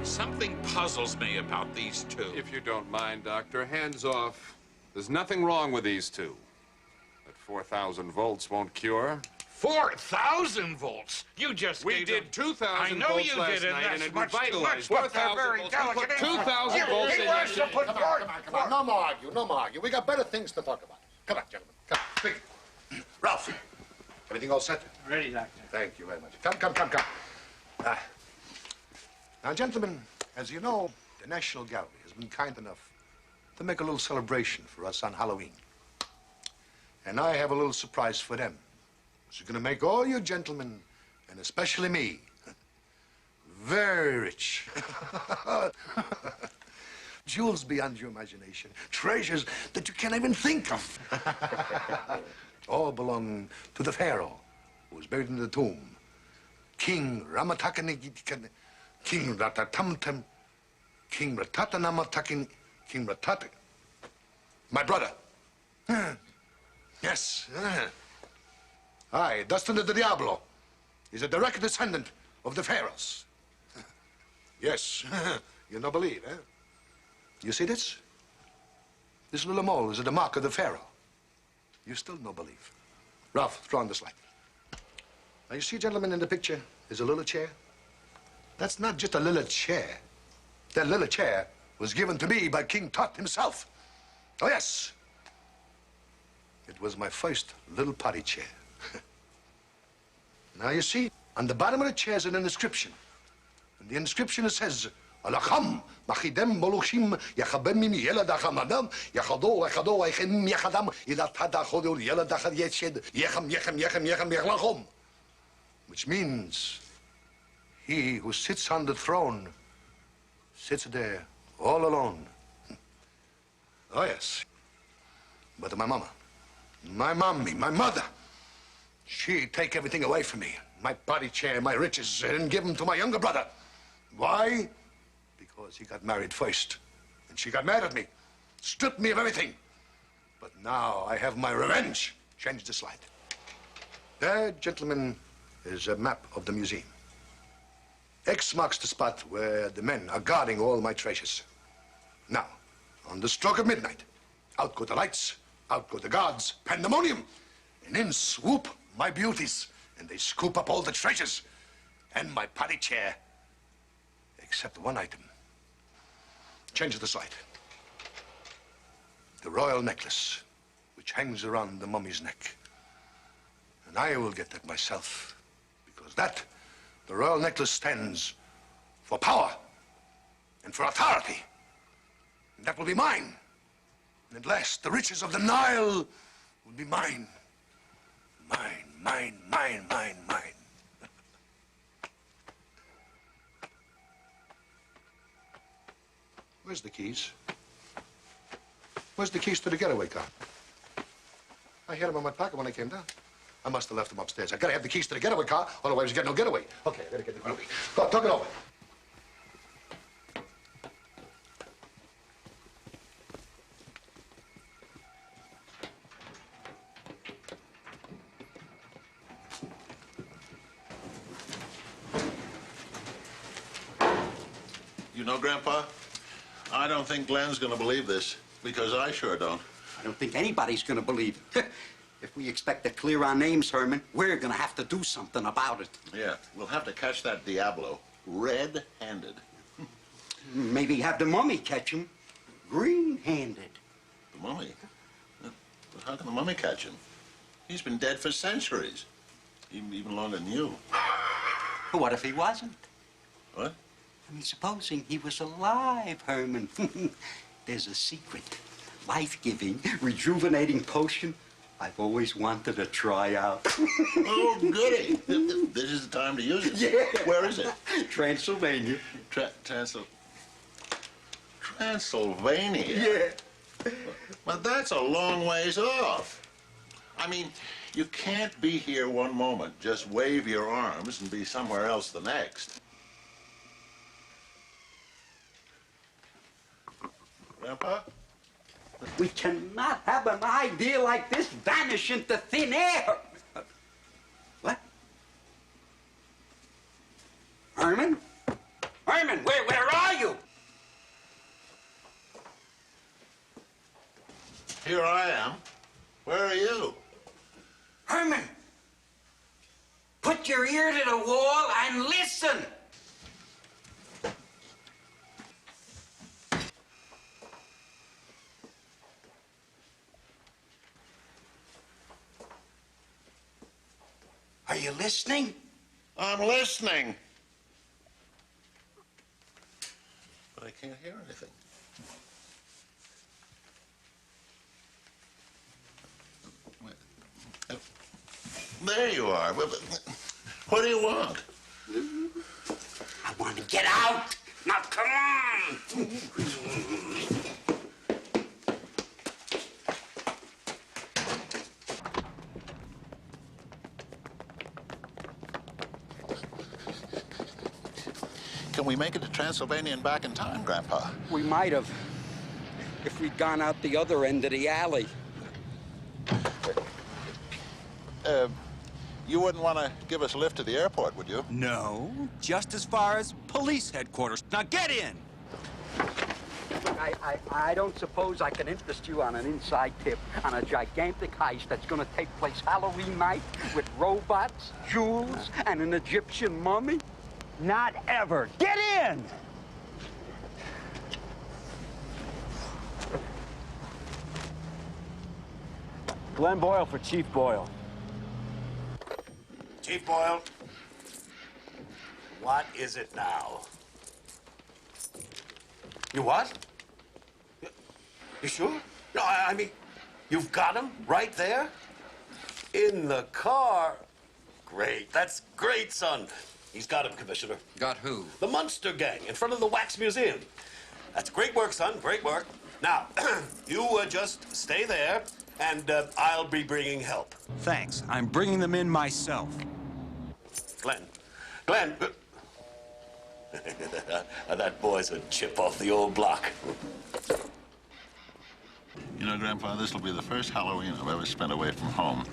Something puzzles me about these two. If you don't mind, Doctor, hands off. There's nothing wrong with these two. But 4,000 volts won't cure. 4,000 volts. You just We gave did them... 2,000 I know volts you last did, and night, that's and it much too revitalized much. But they're 4,000 very volts. We put delicate. 2,000 volts He in wants to yesterday. put more. Come on. No more argue. No more argue. We got better things to talk about. Come on, gentlemen. Come on. Quick. Ralph, everything all set? Ready, Doctor. Thank you very much. Come. Now, gentlemen, as you know, the National Gallery has been kind enough to make a little celebration for us on Halloween. And I have a little surprise for them. It's going to make all you gentlemen, and especially me, very rich. Jewels beyond your imagination. Treasures that you can't even think of. All belong to the pharaoh who was buried in the tomb. King Ramatakanigikan, King Ratatamtam, King Ratatanamatakin, King Ratat. My brother. Yes. Aye, Dustin de Diablo is a direct descendant of the pharaohs. Yes. You don't believe, eh? You see this? This little mole is the mark of the pharaoh. You still don't believe. Ralph, throw on this light. Now, you see, gentlemen, in the picture, there's a little chair. That's not just a little chair. That little chair was given to me by King Tut himself. Oh, yes. It was my first little potty chair. Now, you see, on the bottom of the chair is an inscription. And the inscription says, Alacham, Machidem, Molushim, Yachabemim, Yeladachamadam, Yachado, Echem, Yachadam, Ilatada, Chodo, Yeladachad, Yeched, Yechem, Yechlachom. Which means, he who sits on the throne sits there all alone. Oh, yes. But my mama, my mommy, my mother, she'd take everything away from me. My potty chair, my riches, and give them to my younger brother. Why? Because he got married first. And she got mad at me, stripped me of everything. But now I have my revenge. Change the slide. There, gentlemen, is a map of the museum. X marks the spot where the men are guarding all my treasures. Now, on the stroke of midnight, out go the lights, out go the guards, pandemonium, and in swoop my beauties, and they scoop up all the treasures and my potty chair, except one item. Change the slide. The royal necklace, which hangs around the mummy's neck. And I will get that myself, because that, the royal necklace, stands for power and for authority. And that will be mine. And at last, the riches of the Nile will be mine. Mine. Where's the keys? Where's the keys to the getaway car? I had them in my pocket when I came down. I must have left them upstairs. I gotta have the keys to the getaway car, otherwise we get no getaway. Okay, I gotta get the getaway. Go on, talk it over. You know, Grandpa, I don't think Glenn's gonna believe this, because I sure don't. I don't think anybody's gonna believe it. If we expect to clear our names, Herman, we're gonna have to do something about it. Yeah, we'll have to catch that Diablo red-handed. Maybe have the mummy catch him green-handed. The mummy? But how can the mummy catch him? He's been dead for centuries. Even longer than you. What if he wasn't? What? I mean, supposing he was alive, Herman. There's a secret, life-giving, rejuvenating potion I've always wanted to try out. Oh, goody. This is the time to use it. Yeah. Where is it? Transylvania. Transylvania? Yeah. Well, that's a long ways off. I mean, you can't be here one moment, just wave your arms and be somewhere else the next. Grandpa? We cannot have an idea like this vanish into thin air. What? Herman? Herman, where are you? Here I am. Where are you? Herman! your ear to the wall and listen. Are you listening? I'm listening. But I can't hear anything. There you are. What do you want? I want to get out. Now, come on. Can we make it to Transylvania and back in time, Grandpa? We might have, if we'd gone out the other end of the alley. You wouldn't want to give us a lift to the airport, would you? No, just as far as police headquarters. Now get in! I don't suppose I can interest you on an inside tip on a gigantic heist that's gonna take place Halloween night with robots, jewels, and an Egyptian mummy? Not ever. Get in! Glenn Boyle for Chief Boyle. Chief Boyle, what is it now? You what? You sure? No, I mean, you've got him right there? In the car? Great, that's great, son. He's got him, Commissioner. Got who? The Munster gang in front of the Wax Museum. That's great work, son, great work. Now, you just stay there, and I'll be bringing help. Thanks. I'm bringing them in myself. Glenn. That boy's a chip off the old block. You know, Grandpa, this will be the first Halloween I've ever spent away from home.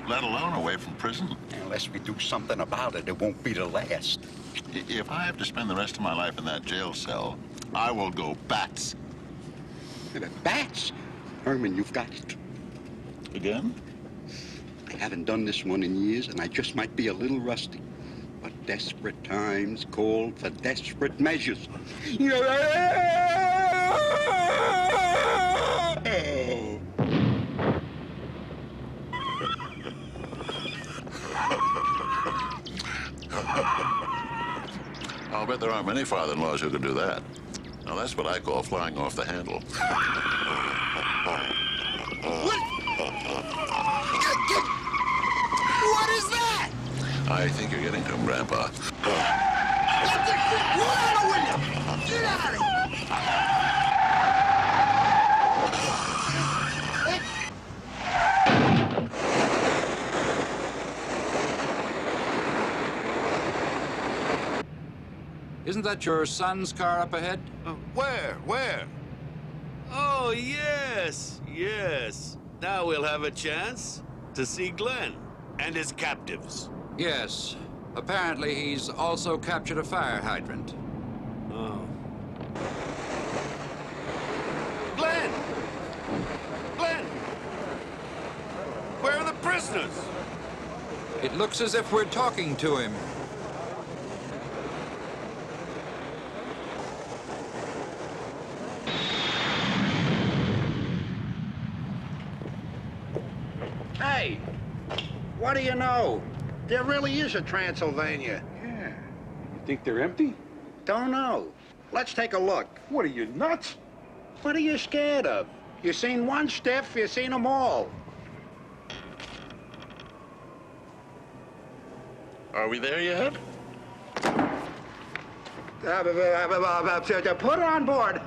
Let alone away from prison. Unless we do something about it, it won't be the last. If I have to spend the rest of my life in that jail cell, I will go bats. Bats? Herman, you've got it. Again? I haven't done this one in years, and I just might be a little rusty. But desperate times call for desperate measures. I'll bet there aren't many father-in-laws who can do that. Now, that's what I call flying off the handle. What is that? I think you're getting to him, Grandpa. Let the kid roll out the window! Get out of here! Isn't that your son's car up ahead? Where? Oh, yes. Now we'll have a chance to see Glenn and his captives. Yes. Apparently, he's also captured a fire hydrant. Oh. Glenn! Where are the prisoners? It looks as if we're talking to him. Hey, what do you know? There really is a Transylvania. Yeah. You think they're empty? Don't know. Let's take a look. What are you, nuts? What are you scared of? You seen one stiff, you seen them all. Are we there yet? Put her on board.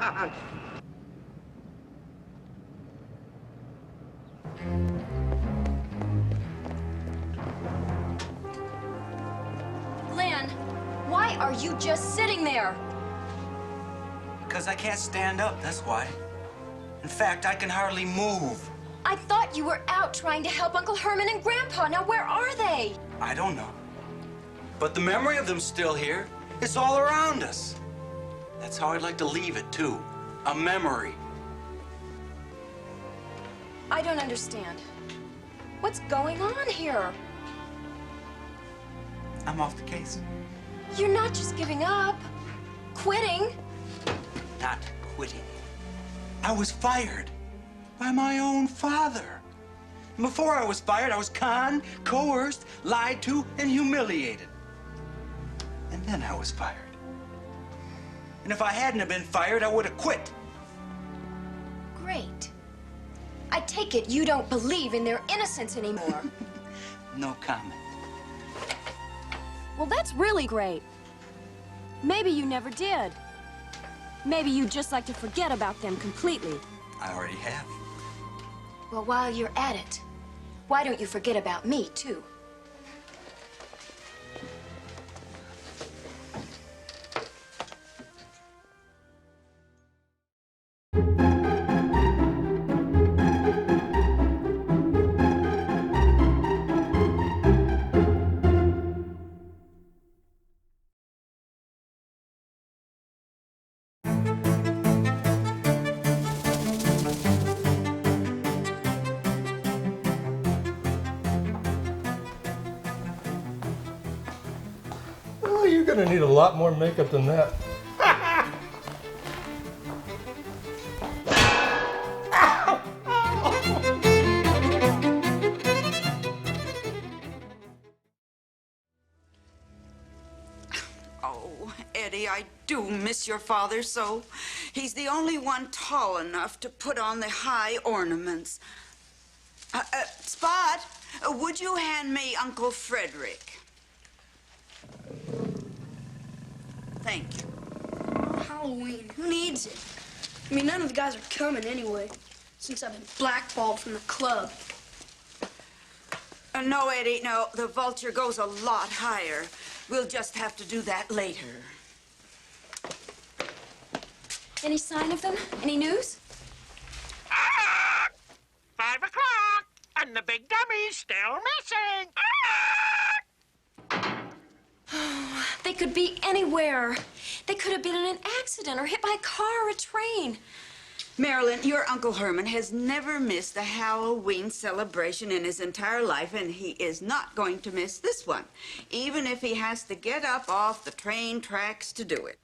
Glenn, why are you just sitting there? Because I can't stand up, that's why. In fact, I can hardly move. I thought you were out trying to help Uncle Herman and Grandpa. Now, where are they? I don't know. But the memory of them's still here. It's all around us. That's how I'd like to leave it, too. A memory. I don't understand. What's going on here? I'm off the case. You're not just giving up. Quitting. Not quitting. I was fired by my own father. And before I was fired, I was conned, coerced, lied to, and humiliated. And then I was fired. And if I hadn't have been fired, I would have quit. Great. I take it you don't believe in their innocence anymore. No comment. Well, that's really great. Maybe you never did. Maybe you'd just like to forget about them completely. I already have. Well, while you're at it, why don't you forget about me, too? Oh, you're gonna need a lot more makeup than that. Oh, Eddie, I do miss your father so. He's the only one tall enough to put on the high ornaments. Spot, would you hand me Uncle Frederick? Thank you. Halloween, who needs it? I mean, none of the guys are coming anyway, since I've been blackballed from the club. No, Eddie, no. The vulture goes a lot higher. We'll just have to do that later. Any sign of them? Any news? 5 o'clock, and the big dummy's still missing. They could be anywhere. They could have been in an accident or hit by a car or a train. Marilyn, your Uncle Herman has never missed a Halloween celebration in his entire life, and he is not going to miss this one, even if he has to get up off the train tracks to do it.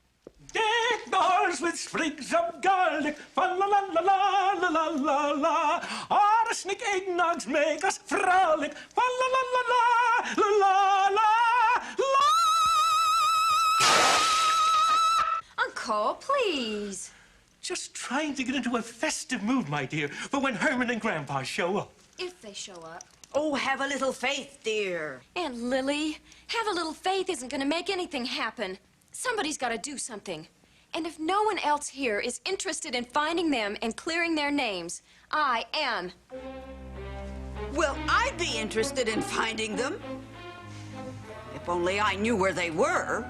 Deck doors with sprigs of garlic, fa la la la la la la la la. Arsenic eggnogs make us frolic, fa la la la la la la la. Uncle, please. Just trying to get into a festive mood, my dear, for when Herman and Grandpa show up. If they show up. Oh, have a little faith, dear. Aunt Lily, have a little faith isn't going to make anything happen. Somebody's got to do something. And if no one else here is interested in finding them and clearing their names, I am. Well, I'd be interested in finding them. If only I knew where they were.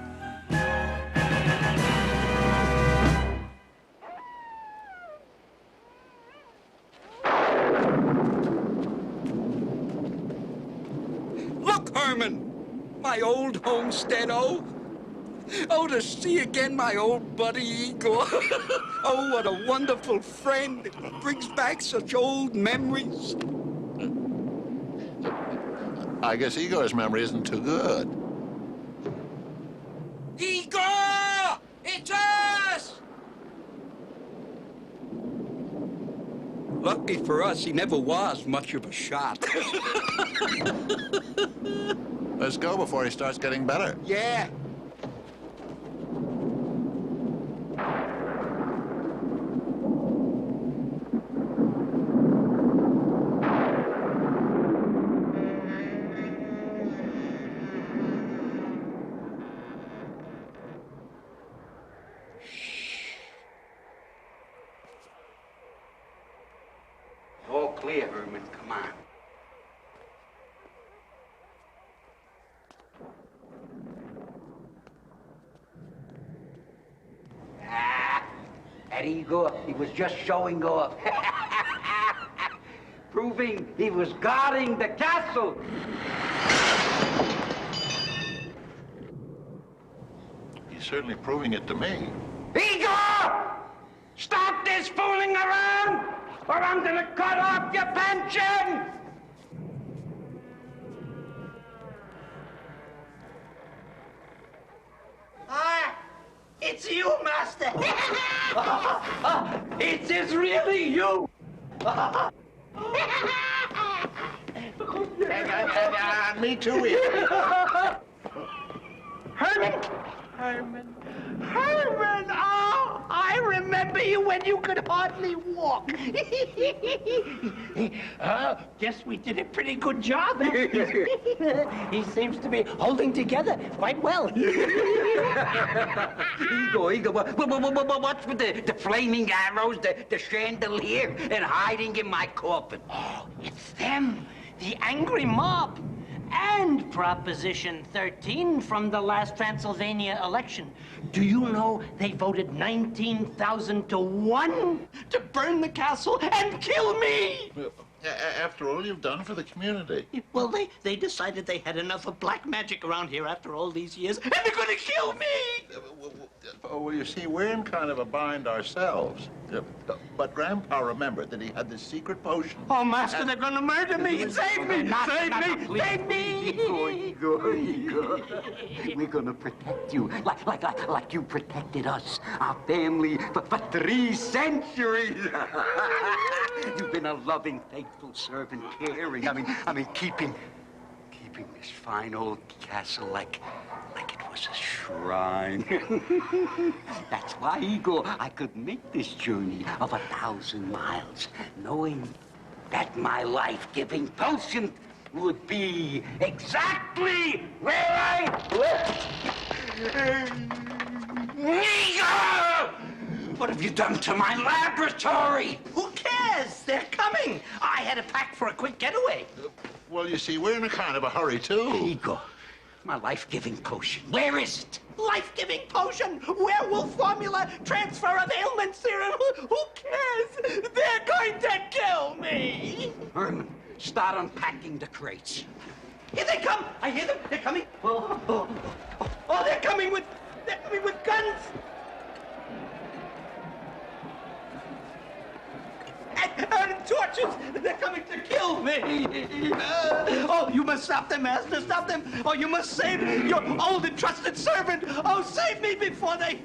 Look, Herman, my old homestead, oh, to see again my old buddy Igor. Oh, what a wonderful friend. It brings back such old memories. I guess Igor's memory isn't too good. Igor! It's us! Lucky for us, he never was much of a shot. Let's go before he starts getting better. Yeah. All clear, Herman. Come on. That Igor, he was just showing off. Proving he was guarding the castle. He's certainly proving it to me. Igor! Stop this fooling around, or I'm gonna cut off your pension! It's you, Master. It is really you. Me too. Herman! Oh, I remember you when you could hardly walk. Guess we did a pretty good job. He seems to be holding together quite well. Igor, what's with the flaming arrows, the chandelier, and hiding in my coffin? Oh, it's them, the angry mob. And Proposition 13 from the last Transylvania election. Do you know they voted 19,000 to 1 to burn the castle and kill me? After all you've done for the community. Well, they decided they had enough of black magic around here after all these years, and they're going to kill me! Well, you see, we're in kind of a bind ourselves. But Grandpa remembered that he had this secret potion. Oh, Master, they're going to murder me! Save me! Save me! Save me! Igor. We're going to protect you like you protected us, our family, for 3 centuries. You've been a loving, faithful servant, caring. I mean, keeping this fine old castle like it was a shrine. That's why, Igor, I could make this journey of 1,000 miles, knowing that my life-giving potion would be exactly where I left. Igor! What have you done to my laboratory? Who cares? They're coming. I had a pack for a quick getaway. Well, you see, we're in a kind of a hurry, too. Igor, my life-giving potion. Where is it? Life-giving potion, werewolf formula, transfer of ailment serum. Who cares? They're going to kill me. Herman, start unpacking the crates. Here they come. I hear them. They're coming. Oh, they're coming with guns. And torches! They're coming to kill me! Oh, you must stop them, Master! Stop them! Oh, you must save your old and trusted servant! Oh, save me before they...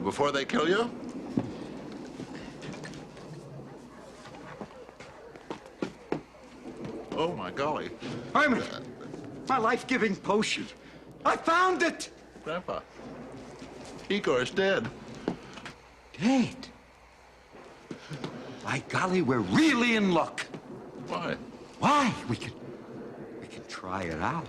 Before they kill you? Oh, my golly. Herman, my life-giving potion. I found it! Grandpa, Igor's dead. Dead? By golly, we're really in luck. Why? Why? We can try it out.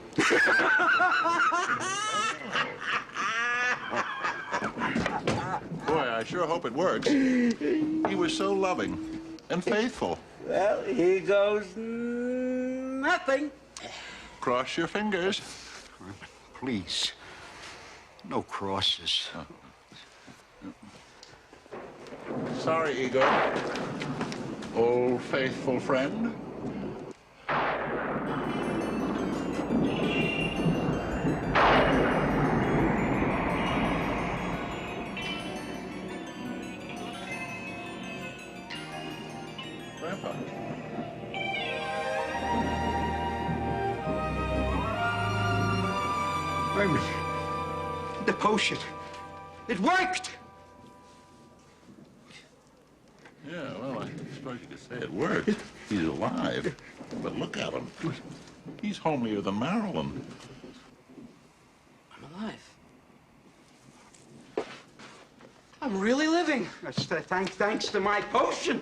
Boy, I sure hope it works. He was so loving and faithful. Well, here goes nothing. Cross your fingers. Please, no crosses. Sorry, Igor. Old faithful friend. Grandpa. Herman, the potion. It worked! Yeah, well, I suppose you could say it worked. He's alive. But look at him. He's homelier than Marilyn. I'm alive. I'm really living. That's thanks to my potion.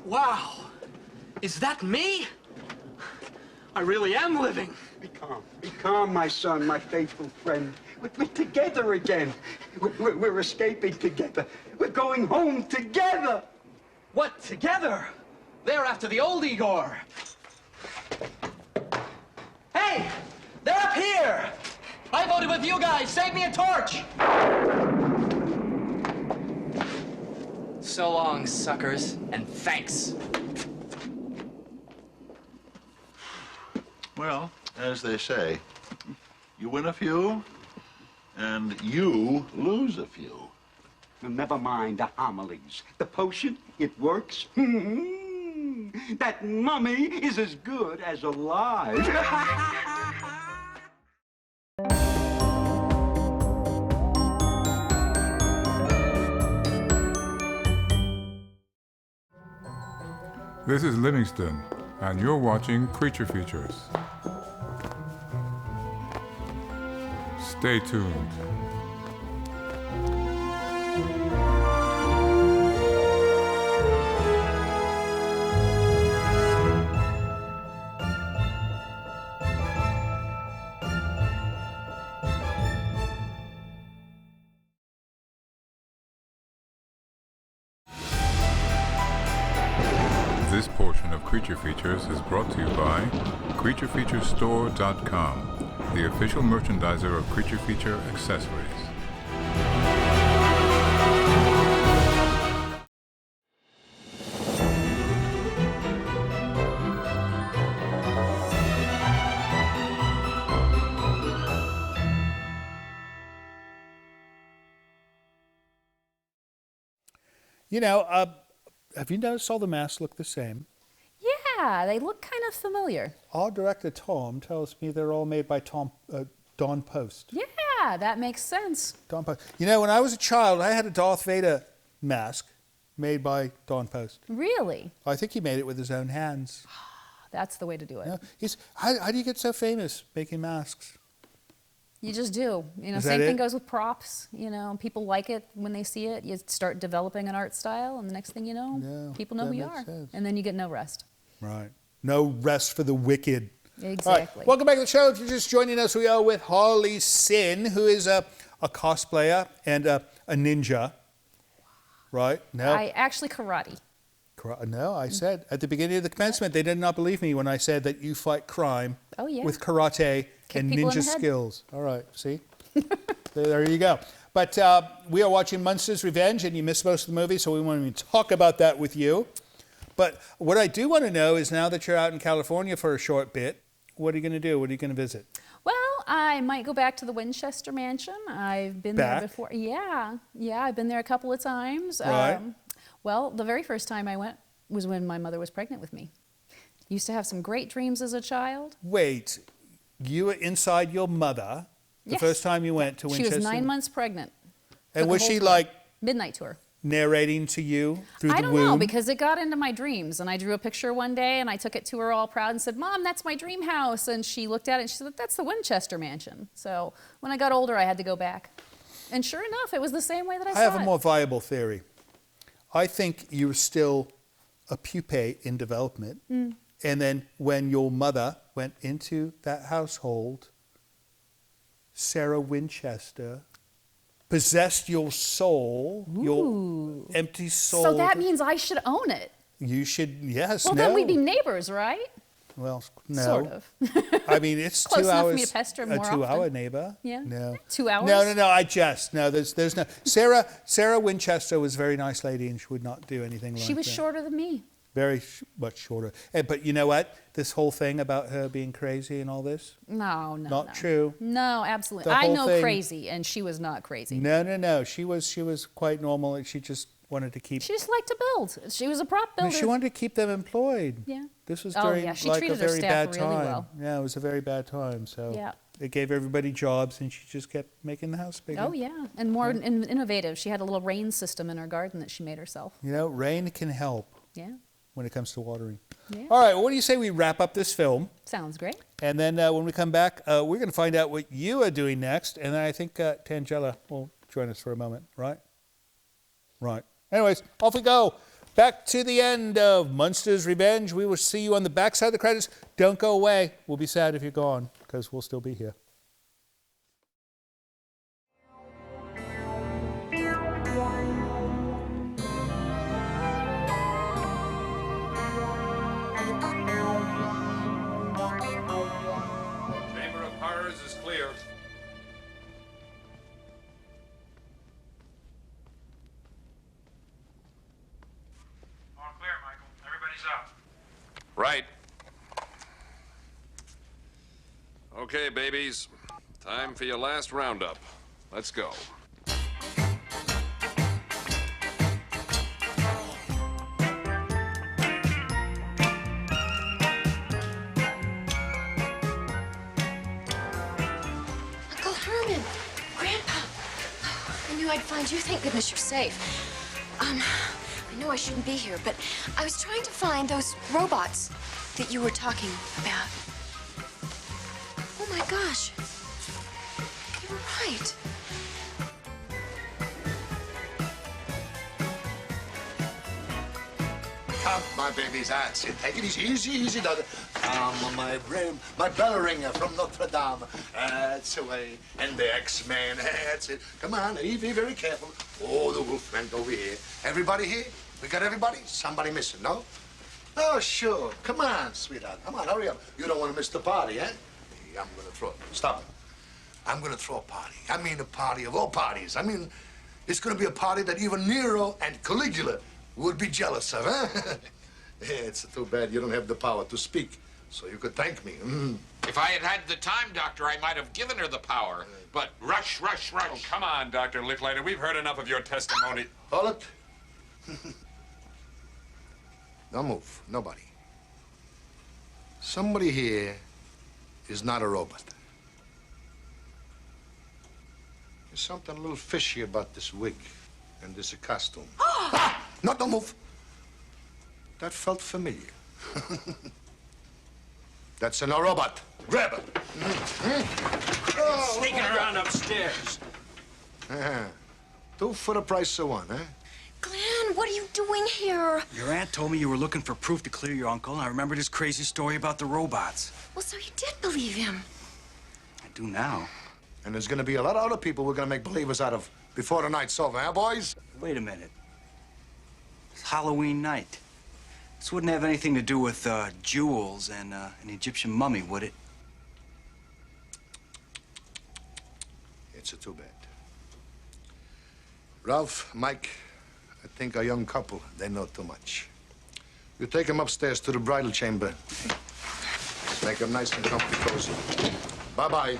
Wow. Is that me? I really am living. Be calm, my son, my faithful friend. We're together again. We're escaping together. We're going home together. What, together? They're after the old Igor. Hey, they're up here. I voted with you guys. Save me a torch. So long, suckers, and thanks. Well, as they say, you win a few, and you lose a few. Never mind the homilies. The potion, it works. That mummy is as good as alive. This is Livingston, and you're watching Creature Features. Stay tuned. This portion of Creature Features is brought to you by CreatureFeatureStore.com, the official merchandiser of Creature Feature accessories. You know, have you noticed all the masks look the same? Yeah, they look kind of familiar. Our director, Tom, tells me they're all made by Don Post. Yeah, that makes sense. Don Post. You know, when I was a child, I had a Darth Vader mask made by Don Post. Really? I think he made it with his own hands. That's the way to do it. Yeah. How do you get so famous making masks? You just do. You know, Is same that thing it? goes with props. You know, people like it when they see it. You start developing an art style, and the next thing you know, people know who you are. Sense. And then you get no rest. Right. No rest for the wicked. Exactly. All right. Welcome back to the show. If you're just joining us, we are with Harley Cyn, who is a cosplayer and a ninja. Right? No. I actually karate. No, I said at the beginning of the commencement, they did not believe me when I said that you fight crime with karate and ninja skills. All right, see? there you go. But we are watching Munster's Revenge, and you missed most of the movie, so we won't to talk about that with you. But what I do want to know is now that you're out in California for a short bit, what are you going to do? What are you going to visit? Well, I might go back to the Winchester Mansion. I've been there before. Yeah, I've been there a couple of times. Right. Well, the very first time I went was when my mother was pregnant with me. Used to have some great dreams as a child. Wait, you were inside your mother the first time you went to Winchester? She was 9 months pregnant. And was she like... Midnight tour. Narrating to you through the womb? I don't know, because it got into my dreams, and I drew a picture one day, and I took it to her all proud and said, "Mom, that's my dream house." And she looked at it, and she said, "That's the Winchester Mansion." So when I got older, I had to go back. And sure enough, it was the same way that I saw it. I have a more viable theory. I think you were still a pupae in development, and then when your mother went into that household, Sarah Winchester possessed your soul, your empty soul. So that means I should own it. You should, yes. Well, then we'd be neighbors, right? Well, no. Sort of. I mean, it's Close 2 enough hours. for me to pester more a 2 hour often. neighbor. Yeah. No. 2 hours? No. There's no. Sarah Winchester was a very nice lady, and she would not do anything like that. She was shorter than me. Very much shorter. But you know what? This whole thing about her being crazy and all this? No. Not true. No, absolutely. The I whole know thing- crazy, and she was not crazy. No. She was quite normal, and she just wanted to keep. She just liked to build. She was a prop builder. She wanted to keep them employed. Yeah. This was Oh, during yeah. She like a treated her very staff bad really time. well. Yeah, it was a very bad time. So Yeah. it gave everybody jobs, and she just kept making the house bigger. Oh, yeah. And more innovative. She had a little rain system in her garden that she made herself. You know, rain can help. Yeah. When it comes to watering. Yeah. All right, well, what do you say we wrap up this film? Sounds great. And then when we come back, we're going to find out what you are doing next. And then I think Tangela will join us for a moment, right? Right. Anyways, off we go. Back to the end of Munster's Revenge. We will see you on the backside of the credits. Don't go away. We'll be sad if you're gone, because we'll still be here. Chamber of Horrors is clear. All clear, Michael. Everybody's out. Right. Okay, babies. Time for your last roundup. Let's go. I'd find you. Thank goodness you're safe. I know I shouldn't be here, but I was trying to find those robots that you were talking about. Oh my gosh. You're right. Come, my babies, that's it. Take it easy, easy, daughter. Come, my bell ringer from Notre Dame. That's the way. And the X-Man, that's it. Come on, be very careful. Oh, the wolf went over here. Everybody here? We got everybody? Somebody missing, no? Oh, sure. Come on, sweetheart. Come on, hurry up. You don't want to miss the party, eh? Hey, I'm going to throw it. Stop it. I'm going to throw a party. I mean a party of all parties. I mean, it's going to be a party that even Nero and Caligula would be jealous of, huh? Yeah, it's too bad you don't have the power to speak, so you could thank me. If I had had the time, Doctor, I might have given her the power. But rush. Oh, come on, Dr. Licklider. We've heard enough of your testimony. Hold it. Don't move. Nobody. Somebody here is not a robot. There's something a little fishy about this wig and this costume. Ah! No, don't move. That felt familiar. That's a robot. Grab it. Sneaking around upstairs. 2 for the price of 1, huh? Glenn, what are you doing here? Your aunt told me you were looking for proof to clear your uncle, and I remembered his crazy story about the robots. Well, so you did believe him. I do now. And there's gonna be a lot of other people we're gonna make believers out of before the night's over, huh, boys? Wait a minute. It's Halloween night. This wouldn't have anything to do with jewels and an Egyptian mummy, would it? It's too bad. Ralph, Mike, I think a young couple, they know too much. You take them upstairs to the bridal chamber. Make them nice and comfy, cozy. Bye-bye.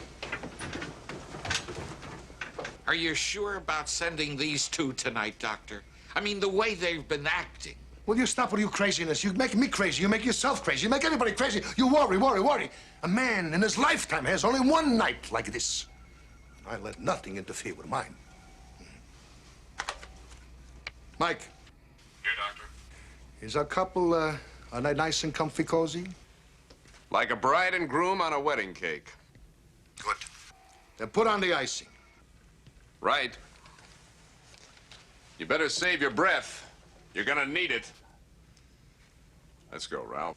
Are you sure about sending these 2 tonight, Doctor? I mean, the way they've been acting. Will you stop with your craziness? You make me crazy. You make yourself crazy. You make everybody crazy. You worry. A man in his lifetime has only one night like this. I let nothing interfere with mine. Mike. Here, Doctor. Is our couple, are they nice and comfy, cozy? Like a bride and groom on a wedding cake. Good. Then put on the icing. Right. You better save your breath. You're gonna need it. Let's go, Ralph.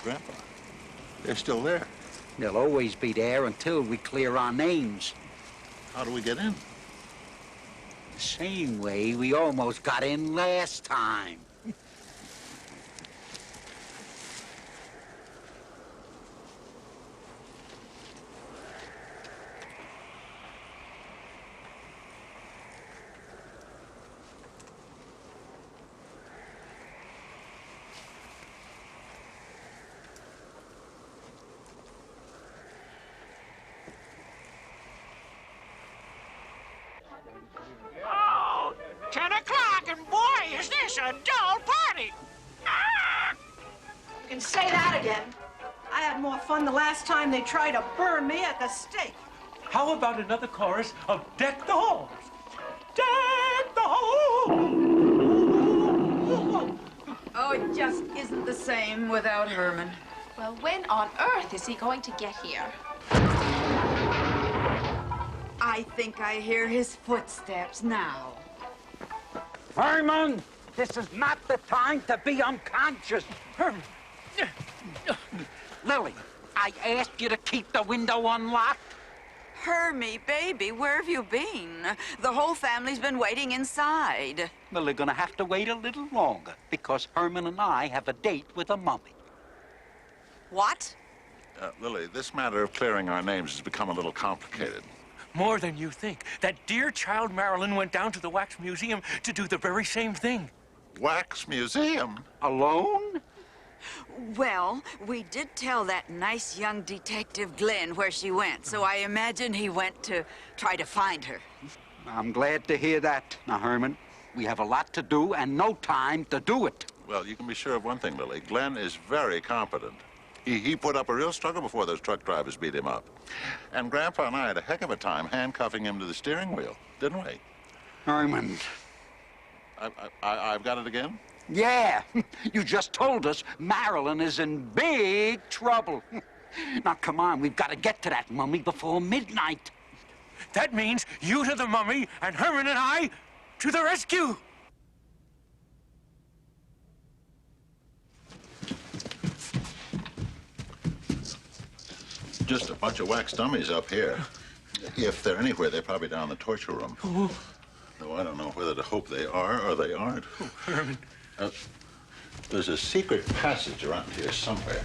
Grandpa, they're still there. They'll always be there until we clear our names. How do we get in? The same way we almost got in last time. Oh, 10 o'clock, and boy, is this a dull party! You can say that again. I had more fun the last time they tried to burn me at the stake. How about another chorus of Deck the Halls? Deck the Halls! Oh, it just isn't the same without Herman. Well, when on earth is he going to get here? I think I hear his footsteps now. Herman, this is not the time to be unconscious. Herman. Lily, I asked you to keep the window unlocked. Hermie, baby, where have you been? The whole family's been waiting inside. Well, they're gonna have to wait a little longer because Herman and I have a date with a mummy. What? Lily, this matter of clearing our names has become a little complicated. More than you think. That dear child Marilyn went down to the Wax Museum to do the very same thing. Wax Museum? Alone? Well, we did tell that nice young detective Glenn where she went, so I imagine he went to try to find her. I'm glad to hear that. Now, Herman, we have a lot to do and no time to do it. Well, you can be sure of one thing, Lily. Glenn is very competent. He put up a real struggle before those truck drivers beat him up. And Grandpa and I had a heck of a time handcuffing him to the steering wheel, didn't we? Herman. I've got it again? Yeah. You just told us Marilyn is in big trouble. Now, come on. We've got to get to that mummy before midnight. That means you to the mummy and Herman and I to the rescue. Just a bunch of wax dummies up here. If they're anywhere, they're probably down in the torture room. Oh. Though I don't know whether to hope they are or they aren't. Oh, Herman. There's a secret passage around here somewhere.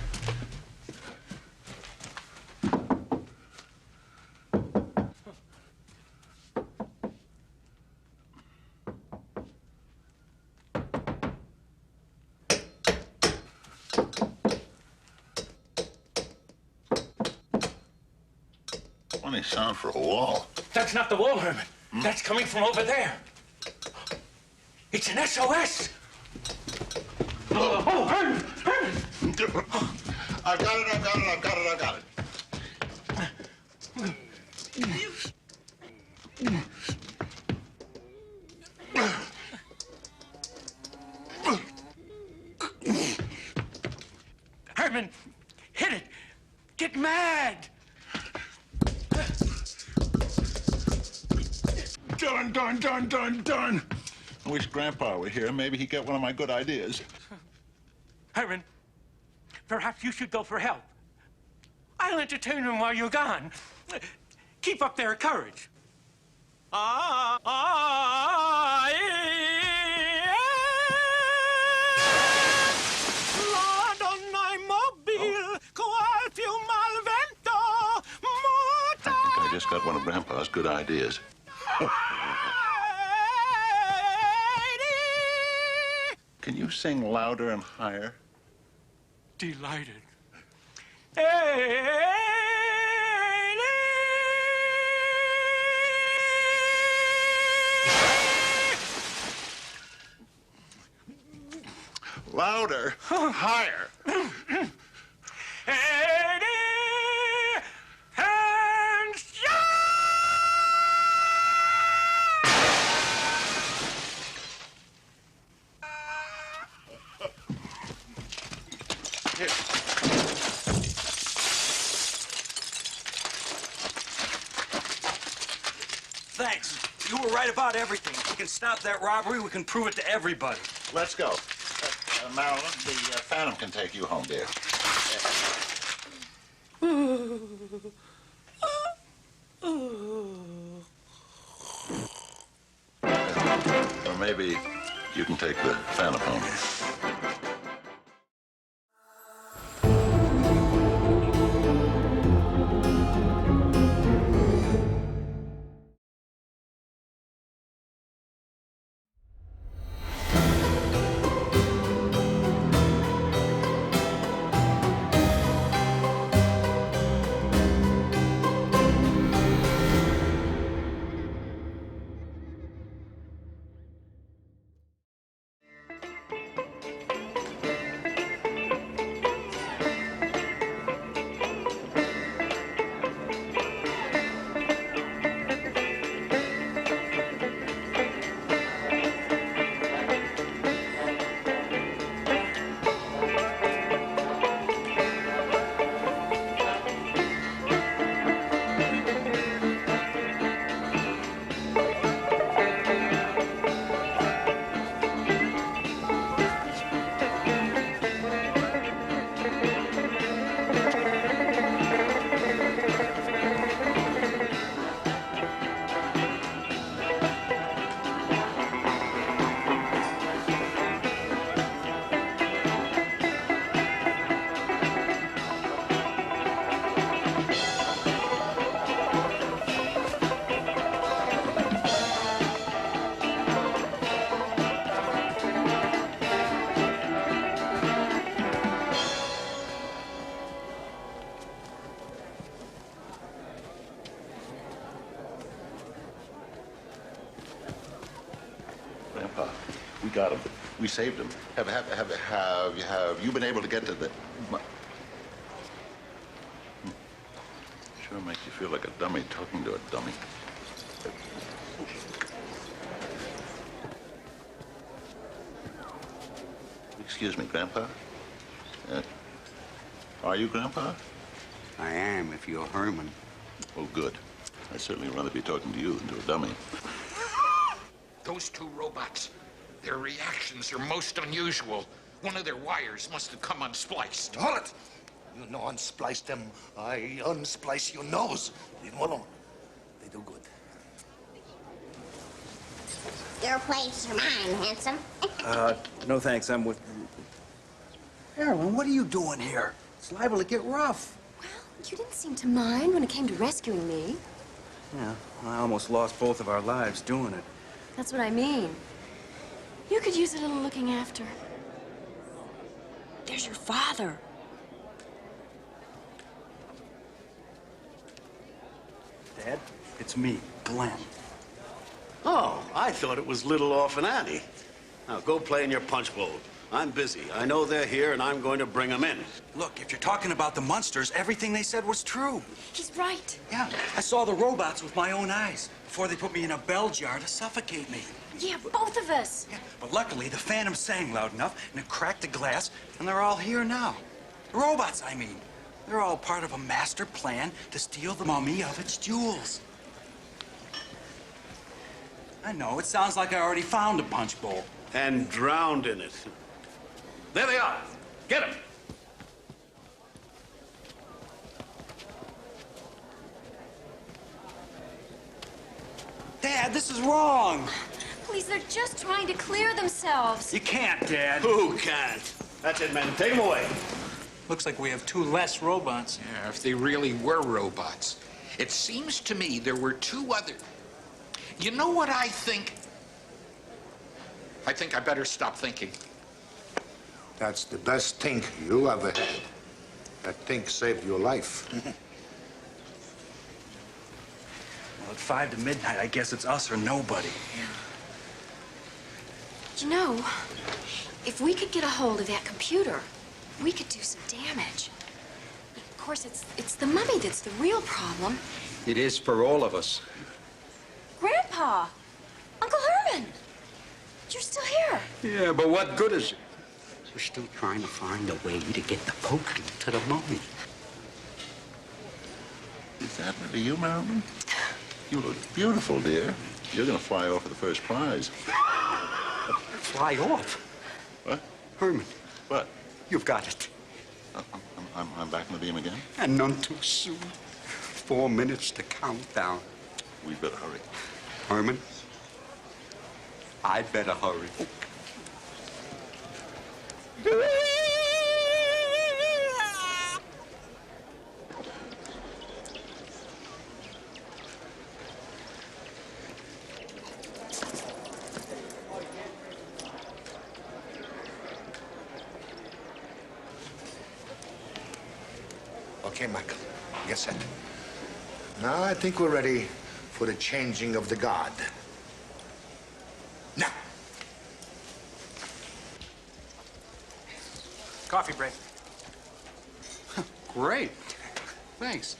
Funny sound for a wall. That's not the wall, Herman. That's coming from over there. It's an SOS. Oh, Herman! Herman! I've got it, I've got it, I've got it, I've got it. Herman, hit it. Get mad. Done. I wish Grandpa were here. Maybe he'd get one of my good ideas. Herman, perhaps you should go for help. I'll entertain him while you're gone. Keep up their courage. I just got one of Grandpa's good ideas. Can you sing louder and higher? Delighted. Louder, higher. Thanks. You were right about everything. We can stop that robbery. We can prove it to everybody. Let's go. Marilyn, the Phantom can take you home, dear. Or maybe you can take the Phantom home. Grandpa, we got him. We saved him. Have you been able to get to the... Sure makes you feel like a dummy talking to a dummy. Excuse me, Grandpa? Are you Grandpa? I am, if you're Herman. Oh, good. I'd certainly rather be talking to you than to a dummy. Those two robots, their reactions are most unusual. One of their wires must have come unspliced. Hold it! You no unsplice them. I unsplice your nose. Leave them alone. They do good. Your place or mine, handsome? No thanks, I'm with... Carolyn, what are you doing here? It's liable to get rough. You didn't seem to mind when it came to rescuing me. Yeah, I almost lost both of our lives doing it. That's what I mean. You could use a little looking after. There's your father. Dad, it's me, Glenn. Oh, I thought it was little Orphan Annie. Now, go play in your punch bowl. I'm busy. I know they're here, and I'm going to bring them in. Look, if you're talking about the Munsters, everything they said was true. He's right. Yeah, I saw the robots with my own eyes before they put me in a bell jar to suffocate me. Yeah, both of us. Yeah, but luckily, the Phantom sang loud enough, and it cracked the glass, and they're all here now. The robots, I mean. They're all part of a master plan to steal the mummy of its jewels. I know, it sounds like I already found a punch bowl. And drowned in it. There they are. Get them. Dad, this is wrong. Please, they're just trying to clear themselves. You can't, Dad. Who can't? That's it, men. Take them away. Looks like we have two less robots. Yeah, if they really were robots. It seems to me there were two other... You know what I think? I think I better stop thinking. That's the best thing you ever had. That thing saved your life. Well, at 5 to midnight, I guess it's us or nobody. You know, if we could get a hold of that computer, we could do some damage. Of course, it's the mummy that's the real problem. It is for all of us. Grandpa! Uncle Herman! You're still here. Yeah, but what good is it? We're still trying to find a way to get the poker to the mummy. Is that really you, Marilyn? You look beautiful, dear. You're gonna fly off with the first prize. Fly off? What? Herman. What? You've got it. I'm back in the beam again? And none too soon. 4 minutes to count down. We better hurry. Herman, I better hurry. Okay, Michael, get set. Now I think we're ready for the changing of the guard. Now. Coffee break. Great. Thanks.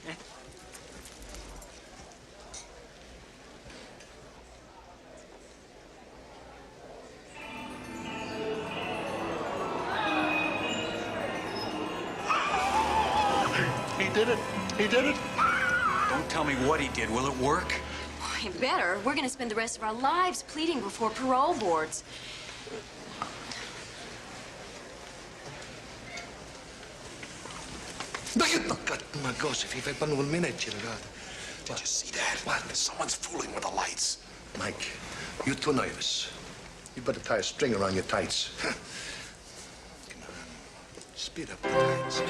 He did it. He did it. Don't tell me what he did. Will it work? You better. We're going to spend the rest of our lives pleading before parole boards. Ma cosa, fai quando vuol minacciare, Did you see that? What? Someone's fooling with the lights. Mike, you're too nervous. You better tie a string around your tights. Come on. Speed up the tights.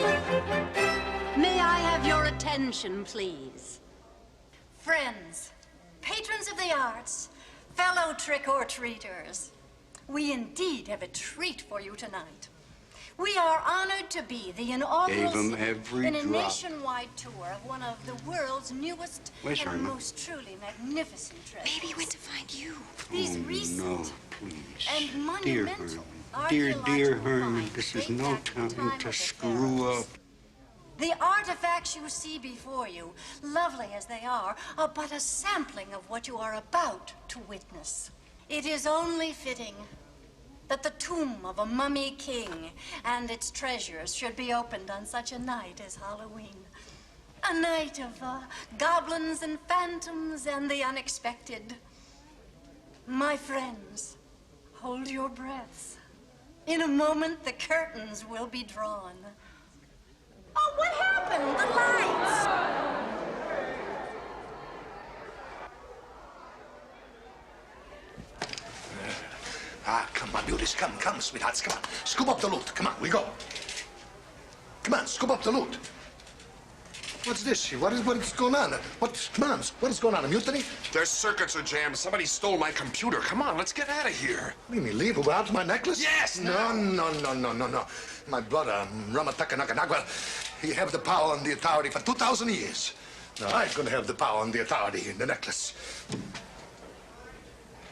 May I have your attention, please? Friends, patrons of the arts, fellow trick-or-treaters, we indeed have a treat for you tonight. We are honored to be the inaugural Gave 'em every in a drop. nationwide tour of one of the world's newest Where's and Herman? most truly magnificent treasures. Maybe he went to find you. These Oh, recent no, please. and Dear monumental Herman. Dear Herman, this is no time to screw up. The artifacts you see before you, lovely as they are but a sampling of what you are about to witness. It is only fitting that the tomb of a mummy king and its treasures should be opened on such a night as Halloween. A night of goblins and phantoms and the unexpected. My friends, hold your breaths. In a moment, the curtains will be drawn. Oh, what happened? The lights! Come on, beauties. Come, sweethearts. Come on. Scoop up the loot. Come on, we go. Come on, scoop up the loot. What's this? What is going on? What is going on? A mutiny? Their circuits are jammed. Somebody stole my computer. Come on, let's get out of here. What do you mean, leave without my necklace? Yes! No. My brother, Ramataka Nakanagwa, he have the power and the authority for 2,000 years. Now I'm going to have the power and the authority in the necklace.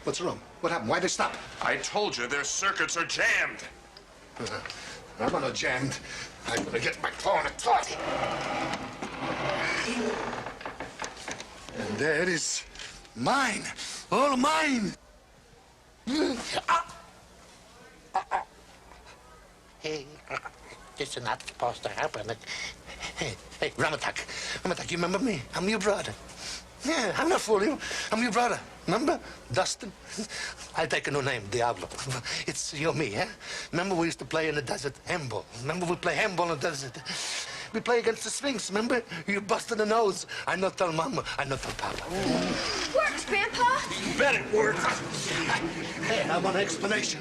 What's wrong? What happened? Why'd they stop? I told you, their circuits are jammed. I'm not jammed. I'm going to get my power and authority. And there it is. Mine. All mine. Hey, this is not supposed to happen. Hey, Ramatak, you remember me? I'm your brother. Yeah, I'm not fooling you. I'm your brother. Remember? Dustin? I'll take a new name, Diablo. It's you and me, eh? Remember we used to play in the desert handball? Remember we play handball in the desert? We play against the Sphinx, remember? You busted the nose. I not tell Mama, I not tell Papa. Works, Grandpa. You bet it works. Hey, I want an explanation.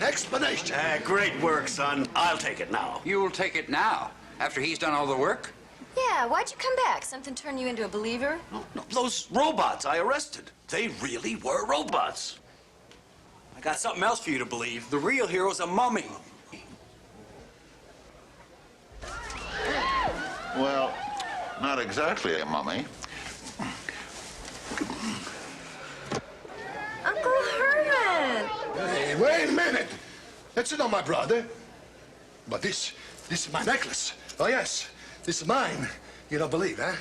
Great work, son. I'll take it now. You'll take it now, after he's done all the work? Yeah, why'd you come back? Something turn you into a believer? No, those robots I arrested. They really were robots. I got something else for you to believe. The real hero's a mummy. Well, not exactly a mummy. Uncle Herman! Hey, wait a minute. That's not my brother. But this is my necklace. Oh, yes. This is mine. You don't believe, huh?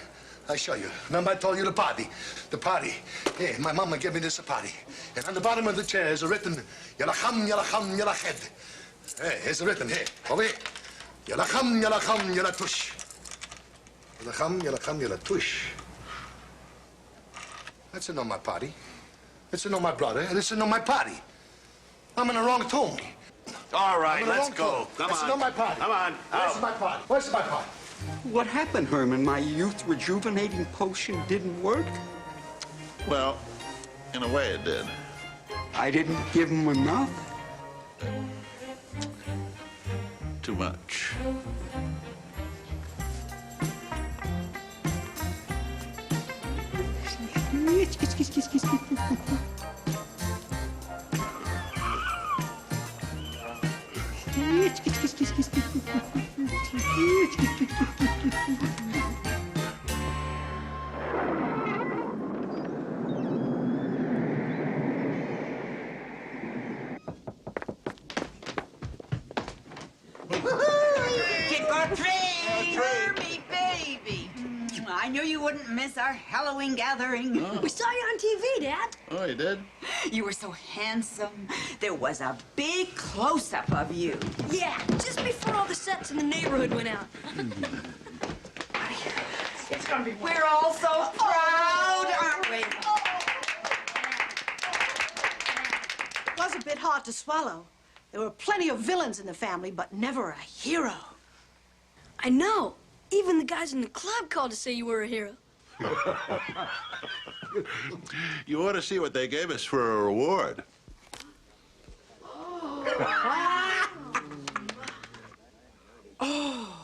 I show you. Remember I told you the party? The party. Yeah, my mama gave me this party. And on the bottom of the chair is written, Yalacham, Yalacham, Yalached. Hey, it's written here. Over here. Yalacham, Yalacham, Yalatush. Yalacham, Yalacham, Yalatush. That's not my party. This is not my brother. This is not my party. I'm in the wrong tomb. All right, let's go. Come on. This is not my party. Come on. Where's my party? Where's my party? What happened, Herman? My youth rejuvenating potion didn't work? Well, in a way it did. I didn't give him enough? Too much. Herbie, baby. I knew you wouldn't miss our Halloween gathering. Oh. We saw you on TV, Dad. Oh, you did? You were so handsome. There was a big close-up of you. Yeah, just before all the sets in the neighborhood went out. It's gonna be. We're all so proud, aren't we? It was a bit hard to swallow. There were plenty of villains in the family, but never a hero. I know. Even the guys in the club called to say you were a hero. You ought to see what they gave us for a reward. Oh.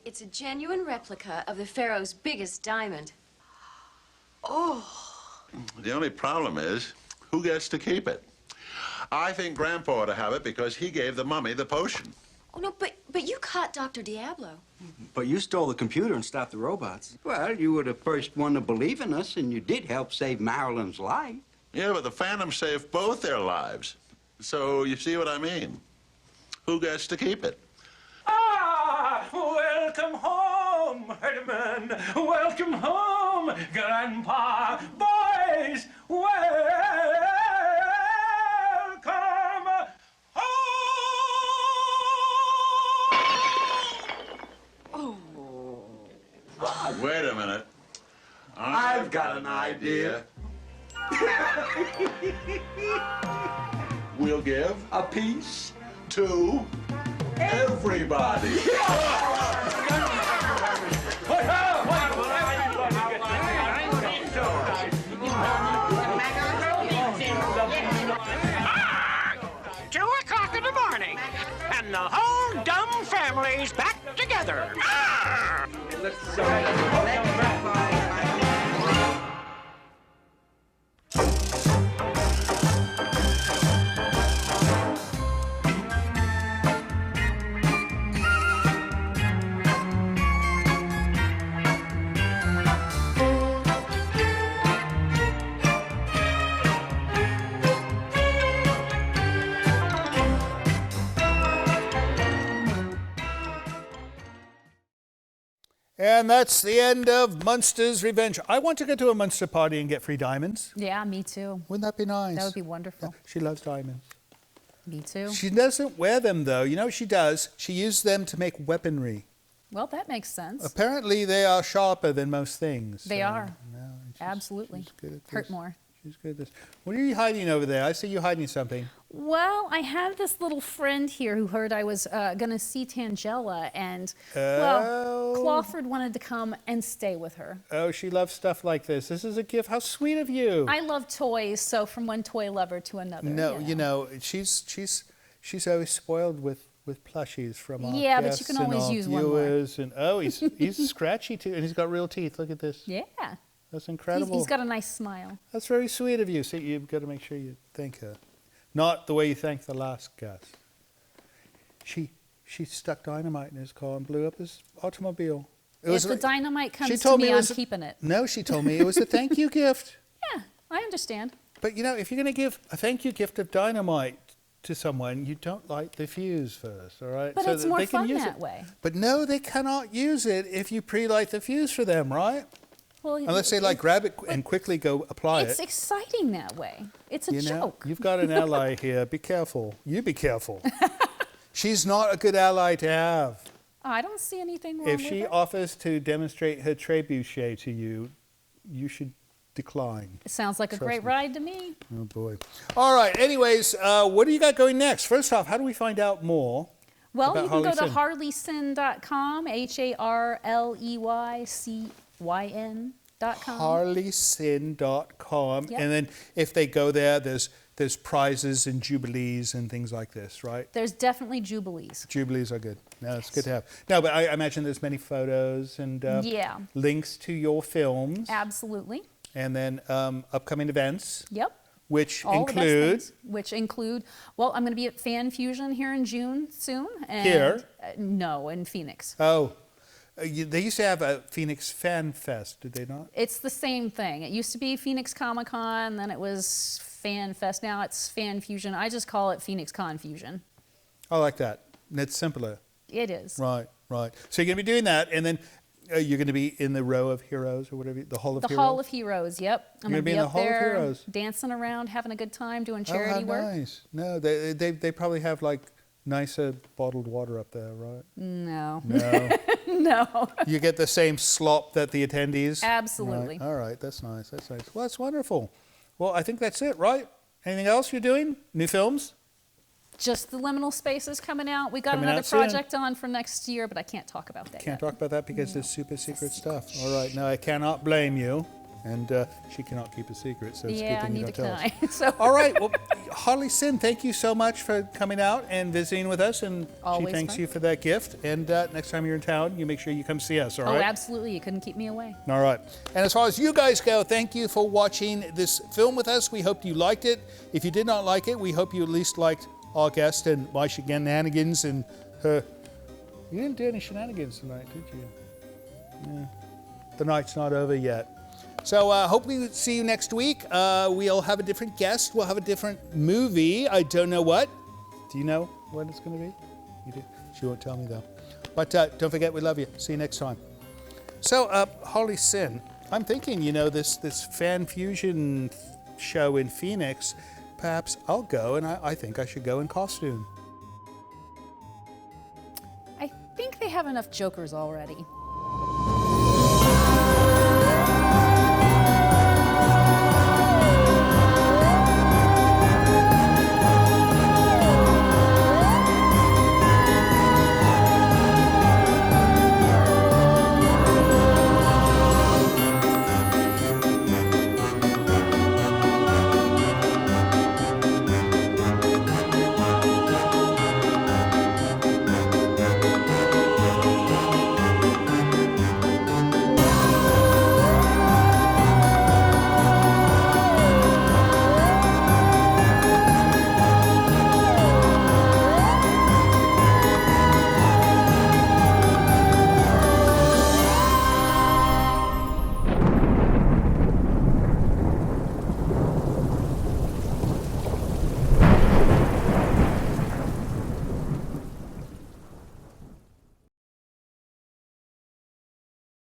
It's a genuine replica of the Pharaoh's biggest diamond. Oh. The only problem is, who gets to keep it? I think Grandpa ought to have it because he gave the mummy the potion. Oh, no, but you caught Dr. Diablo. But you stole the computer and stopped the robots. Well, you were the first one to believe in us, and you did help save Marilyn's life. Yeah, but the Phantom saved both their lives. So you see what I mean? Who gets to keep it? Ah, welcome home, Herman. Welcome home, Grandpa. Boys, welcome Wait a minute. I've got an idea. We'll give a piece to everybody. Ah, 2 o'clock in the morning, and the whole dumb family's back together. Ah! And that's the end of Munster's Revenge. I want to go to a Munster party and get free diamonds. Yeah, me too. Wouldn't that be nice? That would be wonderful. Yeah, she loves diamonds. Me too. She doesn't wear them, though. You know what she does? She uses them to make weaponry. Well, that makes sense. Apparently, they are sharper than most things. They are. No, Absolutely. She's good at this. Hurt more. She's good at this. What are you hiding over there? I see you hiding something. Well, I have this little friend here who heard I was going to see Tangela, and, well, Clawford wanted to come and stay with her. Oh, she loves stuff like this. This is a gift. How sweet of you. I love toys, so from one toy lover to another. No, you know, she's always spoiled with plushies from our Yeah, but guests you can and always our use one more. viewers. And oh, he's scratchy too, and he's got real teeth. Look at this. Yeah. That's incredible. He's got a nice smile. That's very sweet of you. See, you've got to make sure you thank her. Not the way you thanked the last guest. She stuck dynamite in his car and blew up his automobile. If the dynamite comes to me, I'm keeping it. No, she told me it was a thank you gift. Yeah, I understand. But, you know, if you're going to give a thank you gift of dynamite to someone, you don't light the fuse first, all right? But so it's that more they can fun use that it. way. But no, they cannot use it if you pre-light the fuse for them, right? Well, Unless they like grab it and quickly go apply it's it. exciting that way. It's a joke. You've got an ally here. Be careful. You be careful. She's not a good ally to have. Oh, I don't see anything wrong If with she it. offers to demonstrate her trebuchet to you, you should decline. It sounds like a Trust great me. ride to me. Oh, boy. All right. Anyways, what do you got going next? First off, how do we find out more Well, about you can go to Harley harleycyn.com, HarleyCyn.com. harleycyn.com. Yep. And then if they go there, there's prizes and jubilees and things like this, right? There's definitely jubilees. Jubilees are good. No, it's good to have. No, but I imagine there's many photos and Yeah. links to your films. Absolutely. And then upcoming events. Yep. Which All the best include... things, which include, well, I'm going to be at Fan Fusion here in June soon. And, Here? No, in Phoenix. Oh. They used to have a Phoenix Fan Fest, did they not? It's the same thing. It used to be Phoenix Comic Con, then it was Fan Fest. Now it's Fan Fusion. I just call it Phoenix Con Fusion. I like that. And it's simpler. It is. Right, right. So you're going to be doing that, and then you're going to be in the Row of Heroes or whatever, the Hall of Heroes? The Hall of Heroes, yep. I'm You're going to gonna be be in the up Hall of there Heroes? dancing around, having a good time, doing Oh, charity how work. nice. No, they probably have like nicer bottled water up there, right? No. No. No. You get the same slop that the attendees? Absolutely. Right. All right, that's nice. That's nice. Well, that's wonderful. Well, I think that's it, right? Anything else you're doing? New films? Just the Liminal Spaces coming out. We got Coming another out soon. project on for next year, but I can't talk about that Can't yet. talk about that because it's super secret stuff. All right, now I cannot blame you. And she cannot keep a secret, so it's a good Yeah, thing you neither don't tell can us. I. So. All right, well, Harley Cyn, thank you so much for coming out and visiting with us, and Always she thanks fun. you for that gift. And next time you're in town, you make sure you come see us, all Oh, right? absolutely. You couldn't keep me away. All right. And as far as you guys go, thank you for watching this film with us. We hope you liked it. If you did not like it, we hope you at least liked our guest and my shenanigans and her. You didn't do any shenanigans tonight, did you? Yeah. The night's not over yet. So hopefully we'll see you next week. We'll have a different guest. We'll have a different movie. I don't know what. Do you know what it's going to be? You do? She won't tell me, though. But don't forget, we love you. See you next time. So, Harley Cyn, I'm thinking, you know, this fan fusion show in Phoenix, perhaps I'll go, and I think I should go in costume. I think they have enough jokers already.